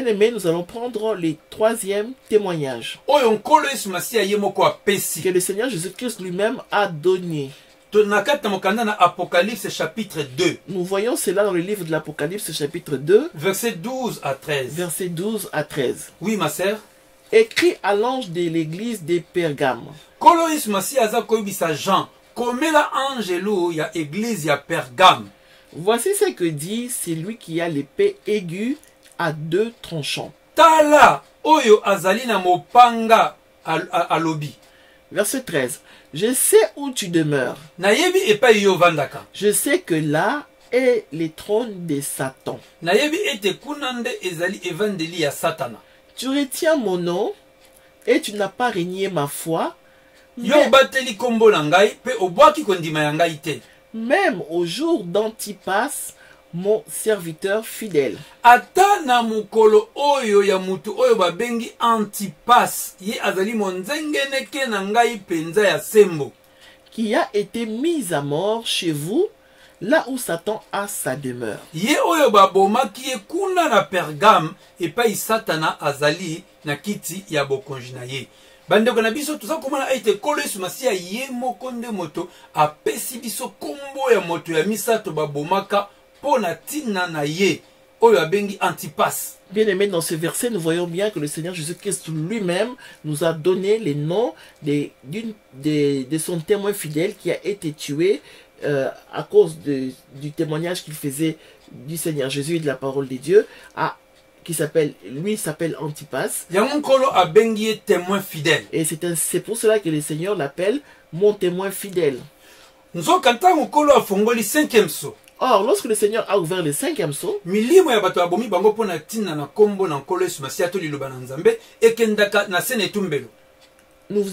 aimé, nous allons prendre le 3e témoignage que le Seigneur Jésus-Christ lui-même a donné. Apocalypse chapitre 2. Nous voyons cela dans le livre de l'Apocalypse chapitre 2. Verset 12 à 13. Verset 12 à 13. Oui, ma sœur. Écrit à l'ange de l'église de Pergame. Kolois Masi aza koyebisa Jean. Komela angelo ya église ya Pergame. Voici ce que dit celui qui a l'épée aiguë à 2 tranchants. Tala oyo azali na mopanga alobi. Verset 13. Je sais où tu demeures. Je sais que là est le trône de Satan. Tu retiens mon nom et tu n'as pas renié ma foi. Même au jour d'Antipas, mon serviteur fidèle. Atana mukolo oyo ya mutu oyo babengi Antipas ye azali monzengeneke na ngai penza ya sembo, qui a été mis à mort chez vous, là où Satan a sa demeure. Ye oyo babomaki ye kuna na Pergame epai Satana azali na kiti ya bokonzi na ye. Bandeko na biso tuza komona ete Kolois Masia ye moko nde moto apesi biso kombo ya moto ya misato babomaka pona tina na ye oyo abengi Antipas. Bien aimé, dans ce verset, nous voyons bien que le Seigneur Jésus-Christ lui-même nous a donné les noms de son témoin fidèle qui a été tué à cause du témoignage qu'il faisait du Seigneur Jésus et de la parole de Dieu, lui s'appelle Antipas. Témoin fidèle. Et c'est pour cela que le Seigneur l'appelle mon témoin fidèle. Or, lorsque le Seigneur a ouvert le 5e saut, nous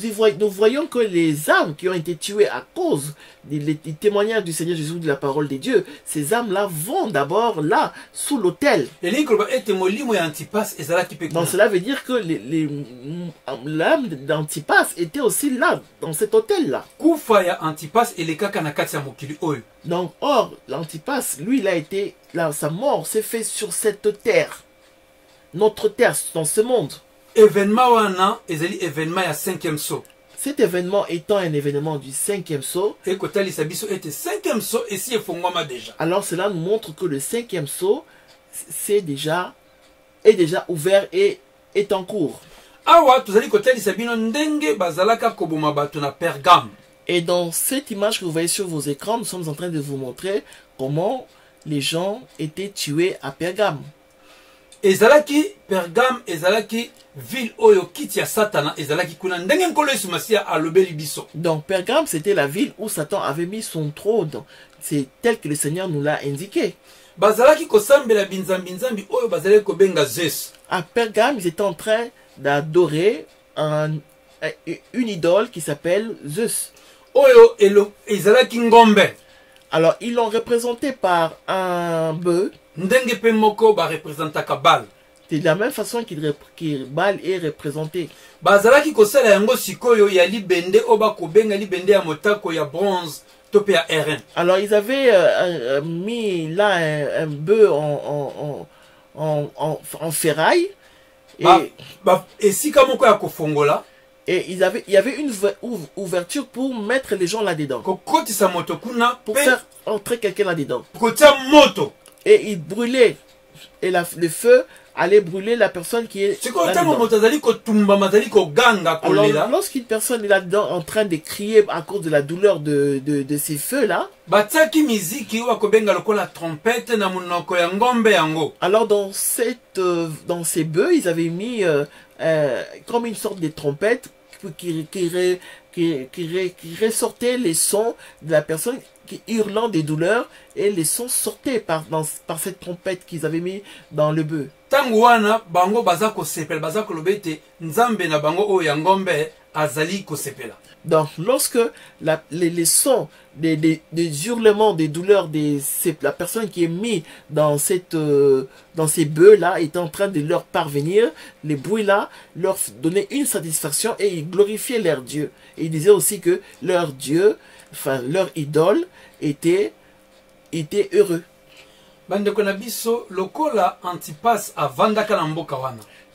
voyons que les âmes qui ont été tuées à cause des témoignages du Seigneur Jésus, de la parole de Dieu, ces âmes-là vont d'abord là, sous l'autel. Donc cela veut dire que l'âme d'Antipas était aussi là, dans cet autel-là. Donc, or, l'Antipas, lui, il a été, là, sa mort s'est faite sur cette terre. Notre terre, dans ce monde. Cet événement étant un événement du 5e sceau, alors cela nous montre que le 5e sceau est déjà ouvert et est en cours. Et dans cette image que vous voyez sur vos écrans, nous sommes en train de vous montrer comment les gens étaient tués à Pergame. Ezalaki Pergame, ezalaki ville oyo kiti ya Satana, ezalaki kuna ndenge nkolo Yesu Masia alobeli biso. Donc Pergame, c'était la ville où Satan avait mis son trône. C'est tel que le Seigneur nous l'a indiqué. Bazalaki kosambela binzambi oyo bazalaki kobenga Zeus. À Pergame, ils étaient en train d'adorer une idole qui s'appelle Zeus. Oyo ezalaki ngombe. Alors ils l'ont représenté par un bœuf. Ndenge pe moko ba représentaka Baal. C'est de la même façon que Baal est représenté. Bazalaki kosala yango sikoyo ya libende oba kobenga libende ya motako ya bronze tope ya airain. Alors ils avaient mis là un bœuf en ferraille. Et si moko ya kofongola. Et il y avait une ouverture pour mettre les gens là-dedans. Pour faire entrer quelqu'un là-dedans. Moto. Et il brûlait. Et le feu allait brûler la personne qui est là-dedans. Alors, lorsqu'une personne est là-dedans en train de crier à cause de la douleur de ces feux-là, alors dans ces bœufs, ils avaient mis comme une sorte de trompette qui ressortait les sons de la personne qui hurlant des douleurs, et les sons sortaient par cette trompette qu'ils avaient mis dans le bœuf. Donc lorsque les sons des hurlements, des douleurs de la personne qui est mise dans ces bœufs là est en train de leur parvenir, les bruits là leur donnaient une satisfaction et ils glorifiaient leur Dieu. Et ils disaient aussi que leur Dieu, enfin leur idole, était heureux.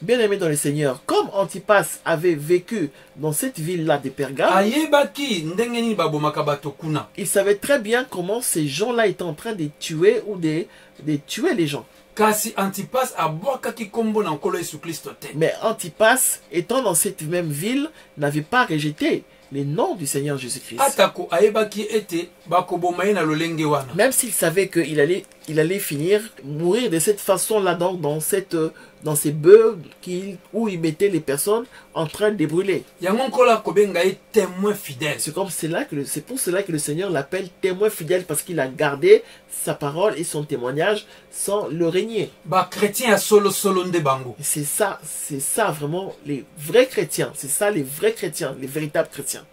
Bien aimé dans le Seigneur, comme Antipas avait vécu dans cette ville-là de Pergame, il savait très bien comment ces gens-là étaient en train de tuer ou de tuer les gens. Mais Antipas, étant dans cette même ville, n'avait pas rejeté les noms du Seigneur Jésus-Christ. Même s'il savait qu'il allait finir, mourir de cette façon-là, dans ces bœufs où il mettait les personnes en train de brûler. C'est pour cela que le Seigneur l'appelle témoin fidèle, parce qu'il a gardé sa parole et son témoignage sans le régner. C'est ça vraiment les vrais chrétiens. C'est ça les vrais chrétiens, les véritables chrétiens.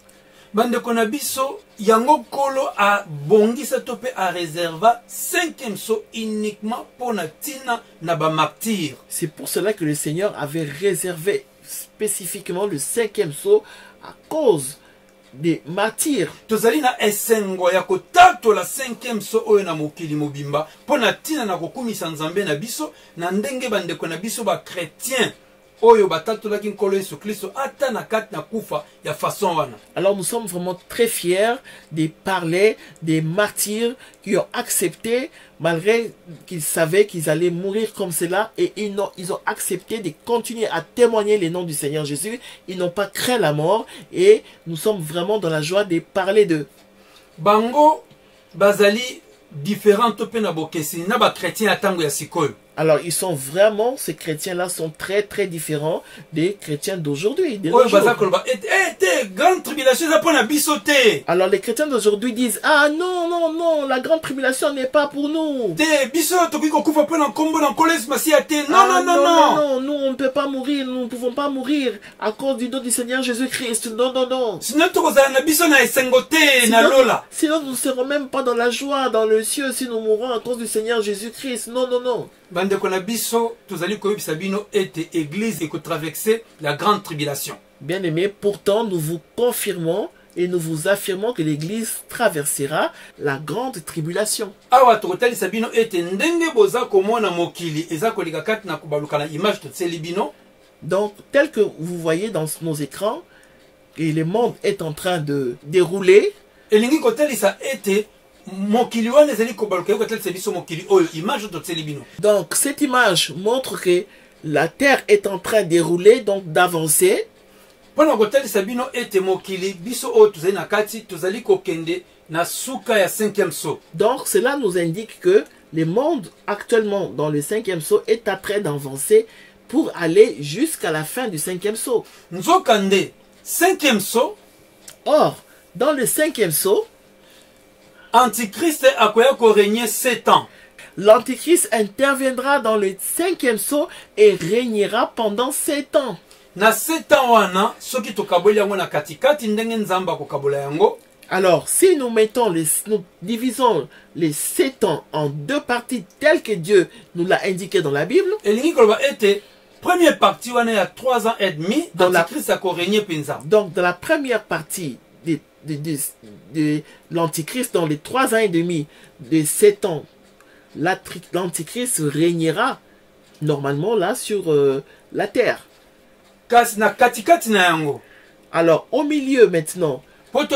Bandeko na biso yango kolo a bongisa tope a réserva 5e sceau uniquement pour na tina na ba martyr. C'est pour cela que le Seigneur avait réservé spécifiquement le 5e sceau à cause des martyrs. Tozali na esengo ya kotato la 5e sceau oyo na mokili mobimba pour na tina na kokumisa nzambe na biso na ndenge bandeko na biso ba chrétien. Alors nous sommes vraiment très fiers de parler des martyrs qui ont accepté, malgré qu'ils savaient qu'ils allaient mourir comme cela, et ils ont accepté de continuer à témoigner les noms du Seigneur Jésus. Ils n'ont pas craint la mort, et nous sommes vraiment dans la joie de parler d'eux. Bango bazali différents topé na bokesi na ba chrétien atango ya sikoyo. Alors, ils sont vraiment, ces chrétiens-là sont très très différents des chrétiens d'aujourd'hui. Grande tribulation, alors, les chrétiens d'aujourd'hui disent, ah non, non, non, la grande tribulation n'est pas pour nous. Non, Non, nous on ne peut pas mourir, nous ne pouvons pas mourir à cause du nom du Seigneur Jésus-Christ. Non, non, non. Sinon, Sinon, nous ne serons même pas dans la joie, dans le ciel, si nous mourrons à cause du Seigneur Jésus-Christ. Non, non, non. La grande tribulation. Bien aimé, pourtant, nous vous confirmons et nous vous affirmons que l'Église traversera la grande tribulation. Donc, tel que vous voyez dans nos écrans, et le monde est en train de dérouler, donc cette image montre que la terre est en train de dérouler, donc d'avancer. Donc cela nous indique que le monde actuellement dans le 5e sceau est en train d'avancer pour aller jusqu'à la fin du 5e sceau. 5e sceau. Or, dans le 5e sceau, Antichrist a régné 7 ans. L'Antichrist interviendra dans le 5e sceau et régnera pendant 7 ans. Na 7 ans wana, soki tokabola yango na katikati ndenge nzamba kokabola yango. Alors, si nous nous divisons les 7 ans en 2 parties telles que Dieu nous l'a indiqué dans la Bible. Elingi koloba ete première partie wana ya 3 ans et demi, Antichrist a régné penza. Donc dans la première partie de l'Antichrist, dans les 3 ans et demi de 7 ans, l'Antichrist régnera normalement là sur la terre. Alors au milieu maintenant, donc,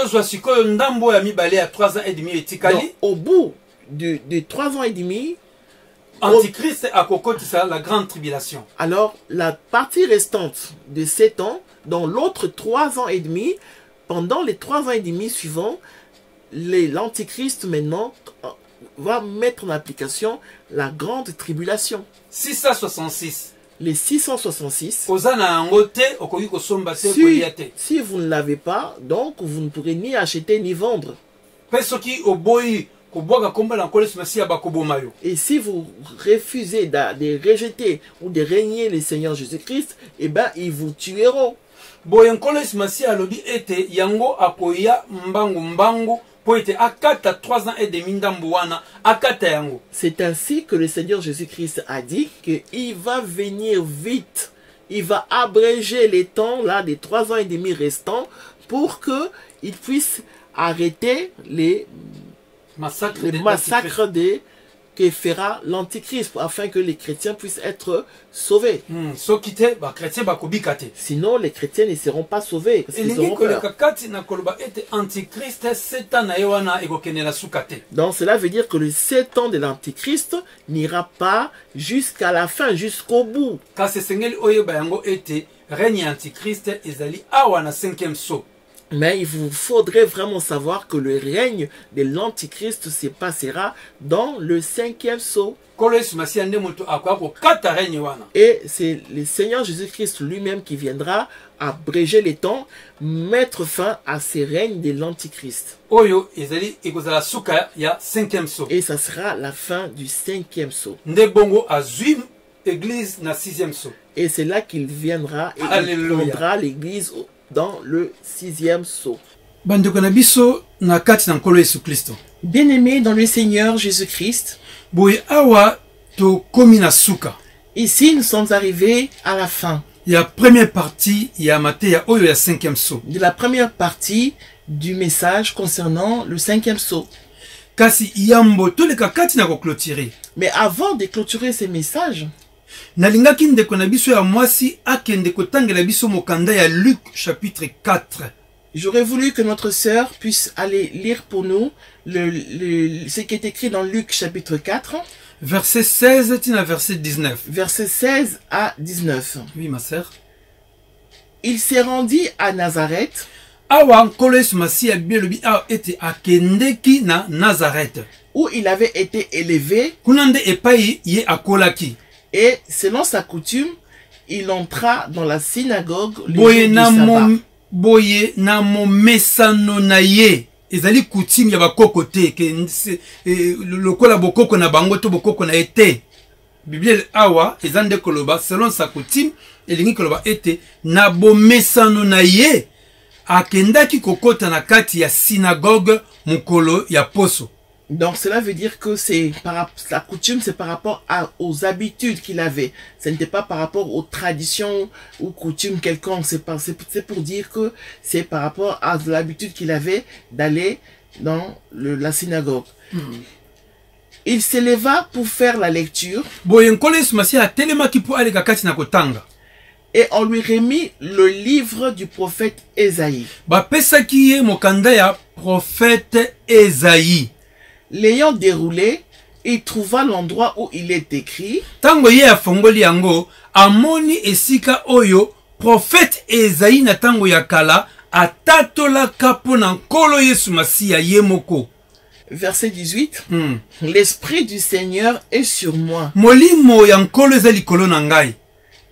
au bout de 3 ans et demi, Antichrist a kokotisa la grande tribulation. Alors la partie restante de 7 ans, dans l'autre 3 ans et demi, pendant les 3 ans et demi suivants, l'Antichrist maintenant va mettre en application la grande tribulation. 666. Les 666. Si vous ne l'avez pas, donc vous ne pourrez ni acheter ni vendre. Et si vous refusez de rejeter ou de régner le Seigneur Jésus-Christ, eh bien ils vous tueront. C'est ainsi que le Seigneur Jésus-Christ a dit qu'il va venir vite. Il va abréger les temps là des 3 ans et demi restants pour qu'il puisse arrêter les massacres que fera l'Antichrist afin que les chrétiens puissent être sauvés. Sinon, les chrétiens ne seront pas sauvés. Parce qu'ils auront peur. Donc, cela veut dire que le 7 ans de l'Antichrist n'ira pas jusqu'à la fin, jusqu'au bout. Mais il vous faudrait vraiment savoir que le règne de l'Antichrist se passera dans le 5e sceau. Et c'est le Seigneur Jésus-Christ lui-même qui viendra abréger les temps, mettre fin à ces règnes de l'Antichrist. Et ça sera la fin du 5e sceau. Et c'est là qu'il viendra et il prendra l'église dans le 6e sceau. Bien-aimés dans le Seigneur Jésus-Christ, ici nous sommes arrivés à la fin. De la première partie du message concernant le 5e sceau. Mais avant de clôturer ces messages, nalingaki ndeko na biso ya mwasi akende kotangela biso mokanda ya Luc chapitre 4. J'aurais voulu que notre sœur puisse aller lire pour nous ce qui est écrit dans Luc chapitre 4. Verset 16 à verset 19. Verset 16 à 19. Oui, ma sœur. Il s'est rendu à Nazareth. Où il avait été élevé. Kunande epai ye akolaki. Et selon sa coutume, il entra dans la synagogue le jour boye du na sabbat. boye na momesano na ye ezali coutume ya bakoko te ke lokola bokoko na bango to bokoko na ete Bible awa ezande koloba selon sa coutume elingi koloba ete na bomesano na ye akendaki kokota na kati ya synagogue mukolo ya poso. Donc cela veut dire que la coutume, c'est par rapport aux habitudes qu'il avait. Ce n'était pas par rapport aux traditions ou coutumes quelconques. C'est pour dire que c'est par rapport à l'habitude qu'il avait d'aller dans la synagogue. Il s'éleva pour faire la lecture. Et on lui remit le livre du prophète Ésaïe. Prophète Ésaïe. L'ayant déroulé, il trouva l'endroit où il est écrit. Tango ye afongoli yango, amoni esika oyo, prophète Ésaïe na tango ya kala, atatola kapo na nkolo Yesu Masiya yemoko. Verset 18. L'Esprit du Seigneur est sur moi. Molimo ya nkolo eza likolo na ngai.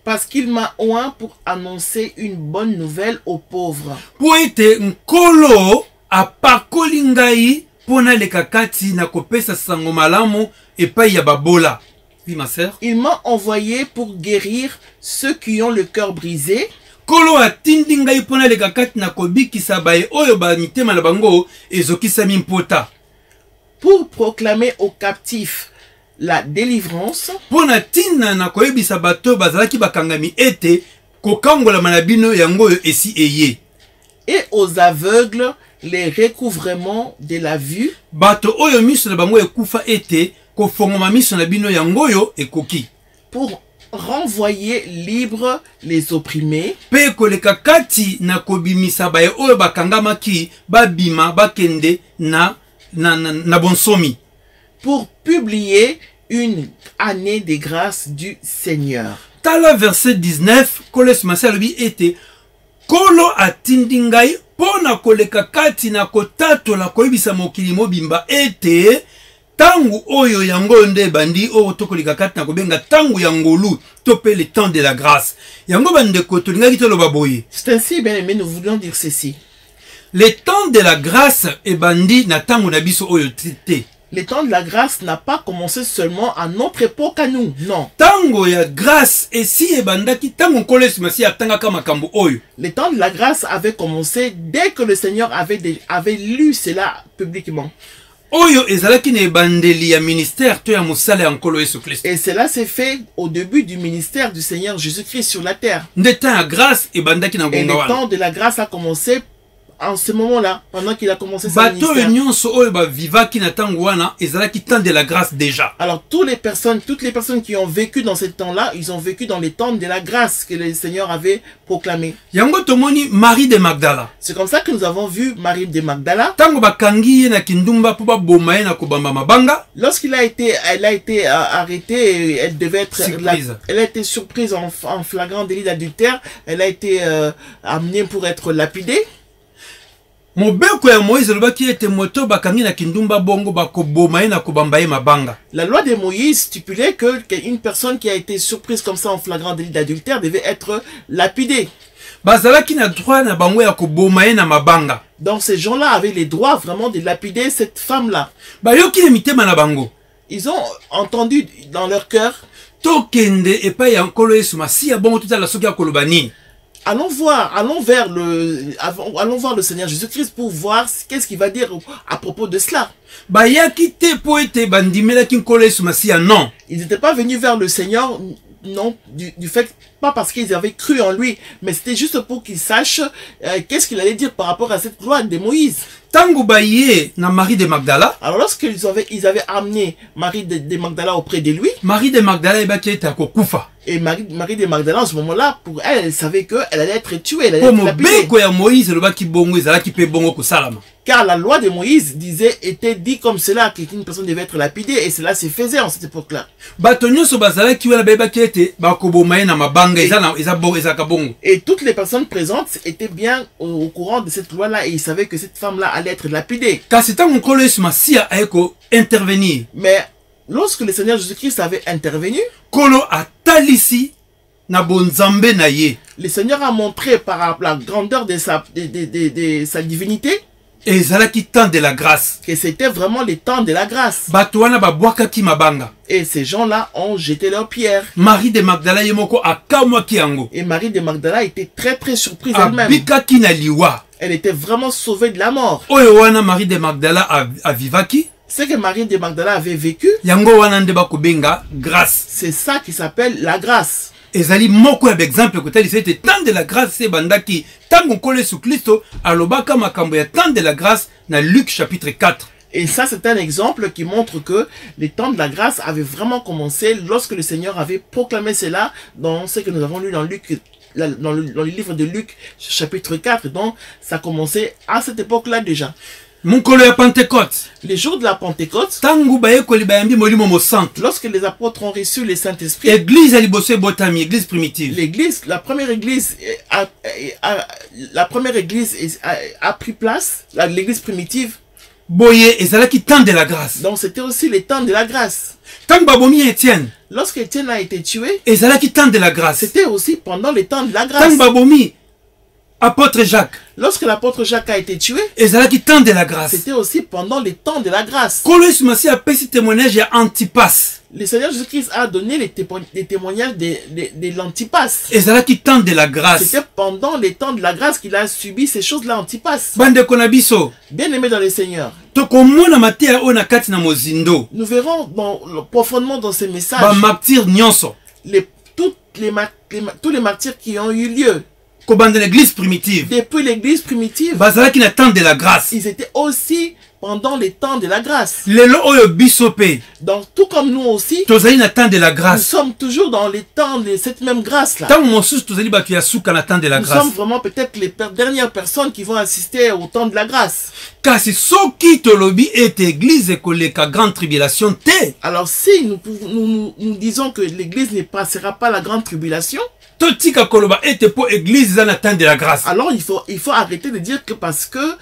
Parce qu'il m'a oint pour annoncer une bonne nouvelle aux pauvres. Po ete nkolo apakoli ngai pona lekakati na kopesa sango malamu epai ya babola. Oui, ma sœur. Il m'a envoyé pour guérir ceux qui ont le cœur brisé. Kolo atindi ngai pona lekakati na kobikisa bae oyo ba mitema na bango ezokisa mimpota. Pour proclamer aux captifs la délivrance. Pona tina na koyebisa bato bazalaki bakangami ete kokangola manabino yango esi eye. Et aux aveugles les recouvrements de la vue. Bato oyo miso na bango ekufa ete kofongoma miso na bino yangoyo ekoki. Pour renvoyer libres les opprimés. Pe koleka kati na kobimisa bae oyo bakangamaki babima bakende na bonsomi. Pour publier une année de grâce du Seigneur. Tala verset 19, koles masalobi ete kolo atindi ngai pona koleka kati na kotatola koyebisa mokili mobimba ete tangu oyo yango nde bandi oyo tokoleka kati na kobenga tangu yangolu to pe le temps de la grâce. Yango bandeko tolingaki toloba boye. C'est ainsi, bien aimé, nous voulons dire ceci. Le temps de la grâce e bandi na tangu na biso oyo te. Le temps de la grâce n'a pas commencé seulement à notre époque à nous, non. Tango ya grâce et si ebandaki tango kolesi masi atangaka makambo oyo. Le temps de la grâce avait commencé dès que le Seigneur avait lu cela publiquement. Oyo ezalaki na ebandeli ya ministère to ya mosala ya nkolo Yesu Christ. Et cela s'est fait au début du ministère du Seigneur Jésus-Christ sur la terre. Nde temps ya grâce ebandaki na Et ngonga wana. le temps de la grâce a commencé en ce moment-là, pendant qu'il a commencé son ministère. Bato nyonso oyo ba vivaki na tango wana ezalaki temps de la grâce déjà. Alors toutes les personnes qui ont vécu dans ce temps-là, ils ont vécu dans les temps de la grâce que le Seigneur avait proclamé. Yango tomoni Marie de Magdala. C'est comme ça que nous avons vu Marie de Magdala. Tango bakangi ye na kindumba po baboma ye na kobamba mabanga. Lorsqu'elle a été arrêtée, elle devait être surprise. Elle a été surprise en flagrant délit d'adultère. Elle a été amenée pour être lapidée. Mobeko ya Moïse lobaki ete moto bakangi na kindumba bongo bakoboma ye na kobamba ye mabanga. La loi de Moïse stipulait que une personne qui a été surprise comme ça en flagrant délit d'adultère devait être lapidée. Bazalaki na droit na bango ya koboma ye na mabanga. Donc ces gens-là avaient les droits vraiment de lapider cette femme-là. Bayoki le mitema na bango. Ils ont entendu dans leur cœur. Tokende epai ya nkolo Yesu Masiya bongo tutala soki akoloba nini. Allons voir le Seigneur Jésus-Christ pour voir qu'est-ce qu'il va dire à propos de cela. Bayaki te po ete bandimelaki nkolo Yesu Masiya, non. Ils n'étaient pas venus vers le Seigneur, non, du fait, pas parce qu'ils avaient cru en lui, mais c'était juste pour qu'ils sachent qu'est-ce qu'il allait dire par rapport à cette loi de Moïse. Tango baye na Marie de Magdala. Alors lorsqu'ils avaient amené Marie de Magdala auprès de lui. Marie de Magdala ebaki ete akokufa. Et Marie de Magdala, en ce moment-là, pour elle, elle savait qu'elle allait être tuée, elle allait être lapidée. Car la loi de Moïse était dit comme cela, qu'une personne devait être lapidée, et cela se faisait en cette époque-là. Et toutes les personnes présentes étaient bien au courant de cette loi-là, et ils savaient que cette femme-là allait être lapidée. Mais lorsque le Seigneur Jésus-Christ avait intervenu, asalisi na bonzambe na ye. Le Seigneur a montré par la grandeur de sa divinité ezalaki temps de la grâce. Que c'était vraiment le temps de la grâce. Bato wana babwakaki mabanga. Et ces gens-là ont jeté leurs pierres. Marie de Magdala yemoko akamwaki yango. Et Marie de Magdala était très très surprise elle-même. Abikaki na liwa. Elle était vraiment sauvée de la mort. Oyo wana Marie de Magdala avivaki. Ce que Marie de Magdala avait vécu, yango wana nde bakobenga grâce. C'est ça qui s'appelle la grâce. Ezali moko ya exemple kotali c'était temps de la grâce c'est bandaki tango kole su Kristo alobaka makambo ya temps de la grâce na Luc chapitre 4. Et ça c'est un exemple qui montre que les temps de la grâce avaient vraiment commencé lorsque le Seigneur avait proclamé cela dans ce que nous avons lu dans Luc, dans le livre de Luc chapitre 4. Donc ça commençait à cette époque-là déjà. Mukolo ya Pentecôte. Les jours de la Pentecôte, lorsque les apôtres ont reçu le Saint-Esprit, l'église l'église primitive. L'église, la première église a pris place, l'église primitive. Boye ezalaki temps de la grâce. Donc c'était aussi le temps de la grâce. Tant babomi Étienne. Lorsque Étienne a été tué, ezalaki temps de la grâce. C'était aussi pendant le temps de la grâce. Tant babomi apôtre Jacques. Lorsque l'apôtre Jacques a été tué, ezalaki temps de la grâce. C'était aussi pendant le temps de la grâce. Kolosi Masi a pesi témoignage à Antipas. Le Seigneur Jésus-Christ a donné les témoignages de l'Antipas. Ezalaki temps de la grâce. C'était pendant les temps de la grâce qu'il a subi ces choses-là, Antipas. Bande konabiso. Bien aimé dans le Seigneur. Tokomona matea ona kati na mozindo. Nous verrons profondément dans ces messages. Ba martyr nyonso. Tous les martyrs qui ont eu lieu. L'église primitive. Depuis l'église primitive. Bazalaki na temps de la grâce. Ils étaient aussi pendant les temps de la grâce. Lelo oyo bisope. Donc tout comme nous aussi. Tozali na temps de la grâce. Nous sommes toujours dans les temps de cette même grâce là. Tant mosusu tozali batu ya suka na temps de la grâce. Nous sommes vraiment peut-être les dernières personnes qui vont assister au temps de la grâce. Kasi soki tolobi ete église ekoleka grande tribulation te. Alors si nous disons que l'église ne passera pas la grande tribulation. Totika koloba ete po église dans le temps de la grâce. Alors il faut arrêter de dire que parce que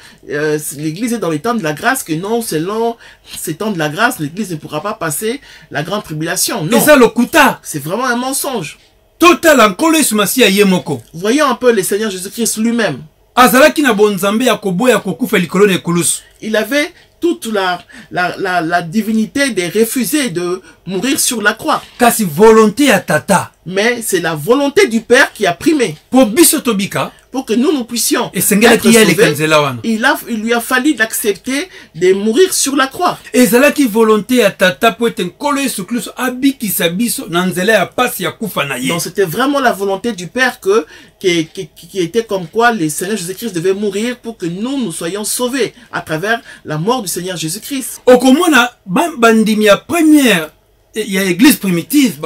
l'église est dans les temps de la grâce que non, selon ces temps de la grâce, l'église ne pourra pas passer la grande tribulation. Non. C'est vraiment un mensonge. Total encore les sumasi ya yemoko. Voyons un peu le Seigneur Jésus-Christ lui-même. Azalaki na bonzambe ya koboya kokufa likolo na ekulusu. Il avait toute la divinité de refuser de mourir sur la croix. Kasi volonté à tata. Mais c'est la volonté du Père qui a primé. Pour biso tobika. Pour que nous puissions être sauvés, il lui a fallu d'accepter de mourir sur la croix. Et qui volonté à tata pour être collé sur Christ abiki sabiso nanzela ya pasi ya kufa na ye. Donc c'était vraiment la volonté du Père qui était comme quoi le Seigneur Jésus-Christ devait mourir pour que nous soyons sauvés à travers la mort du Seigneur Jésus-Christ. Okomona bandimi ya première il y a l'église primitive,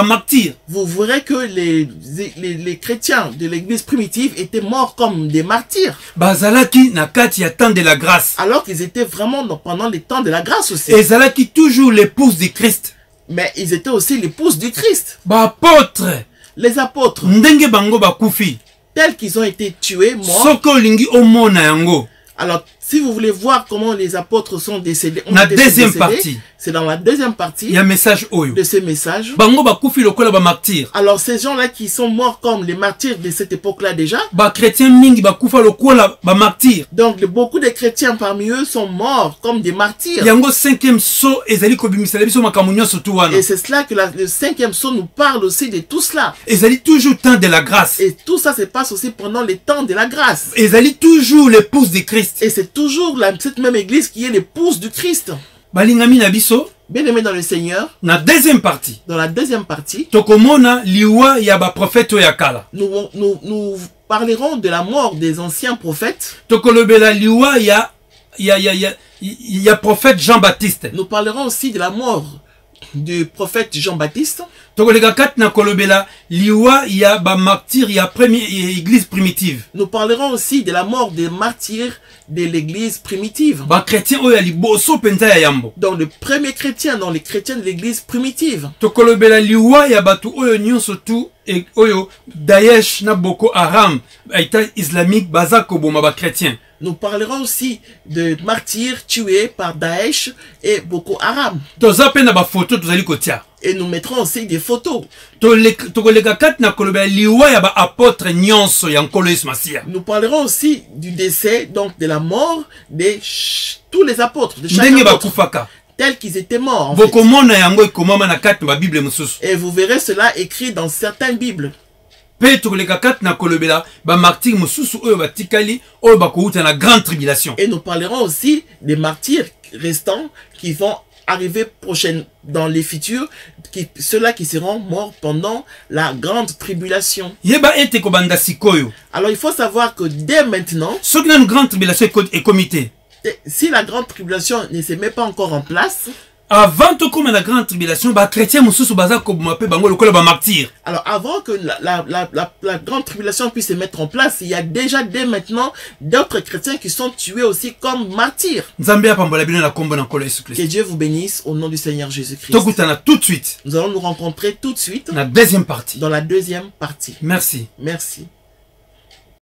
martyr. Vous verrez que les chrétiens de l'église primitive étaient morts comme des martyrs. Bazalaki na kati ya temps de la grâce. Alors qu'ils étaient vraiment pendant les temps de la grâce aussi. Et Zalaki toujours l'épouse du Christ. Mais ils étaient aussi l'épouse du Christ. Apôtres. Les apôtres. Ndenge bango bakufi. Tels qu'ils ont été tués, morts. Soko lingi omona yango. Alors, si vous voulez voir comment les apôtres sont décédés, la deuxième partie. C'est dans la deuxième partie. Il y a un message de ces messages. Bango bakufi lokola ba martyr. Alors ces gens-là qui sont morts comme les martyrs de cette époque-là déjà. Ba chrétiens mingi bakufa lokola ba martyr. Donc beaucoup de chrétiens parmi eux sont morts comme des martyrs. Yango cinquième saut ezali kobimisala biso makambo nyonso tu wana. Et c'est cela que le cinquième saut nous parle aussi de tout cela. Ezali toujours temps de la grâce. Et tout ça se passe aussi pendant les temps de la grâce. Ezali toujours l'épouse de Christ. Et c'est toujours cette même église qui est l'épouse du Christ. Balingami na biso. Bien aimé dans le Seigneur. Na deuxième partie. Dans la deuxième partie. Tokomona liwa ya ba prophète yakala. Nous parlerons de la mort des anciens prophètes. Tokolobela liwa ya prophète Jean-Baptiste. Nous parlerons aussi de la mort du prophète Jean-Baptiste. Nous parlerons aussi de la mort des martyrs de l'église primitive. Donc le premier chrétien, dans les chrétiens de l'église primitive. Daesh na Boko Haram, État islamique, bazako bomba chrétien. Nous parlerons aussi de martyrs tués par Daesh et Boko Haram. Et nous mettrons aussi des photos. Nous parlerons aussi du décès, donc de la mort de tous les apôtres, de chaque apôtre, tels qu'ils étaient morts. En fait. Et vous verrez cela écrit dans certaines Bibles. Et nous parlerons aussi des martyrs restants qui vont arriver prochainement dans les futurs, ceux-là qui seront morts pendant la grande tribulation. Alors il faut savoir que dès maintenant, si la grande tribulation ne se met pas encore en place, avant de commencer la grande tribulation, les chrétiens alors avant que la grande tribulation puisse se mettre en place, il y a déjà dès maintenant d'autres chrétiens qui sont tués aussi comme martyrs. Que Dieu vous bénisse au nom du Seigneur Jésus-Christ. Tout de suite. Nous allons nous rencontrer tout de suite dans la deuxième partie. Dans la deuxième partie. Merci. Merci.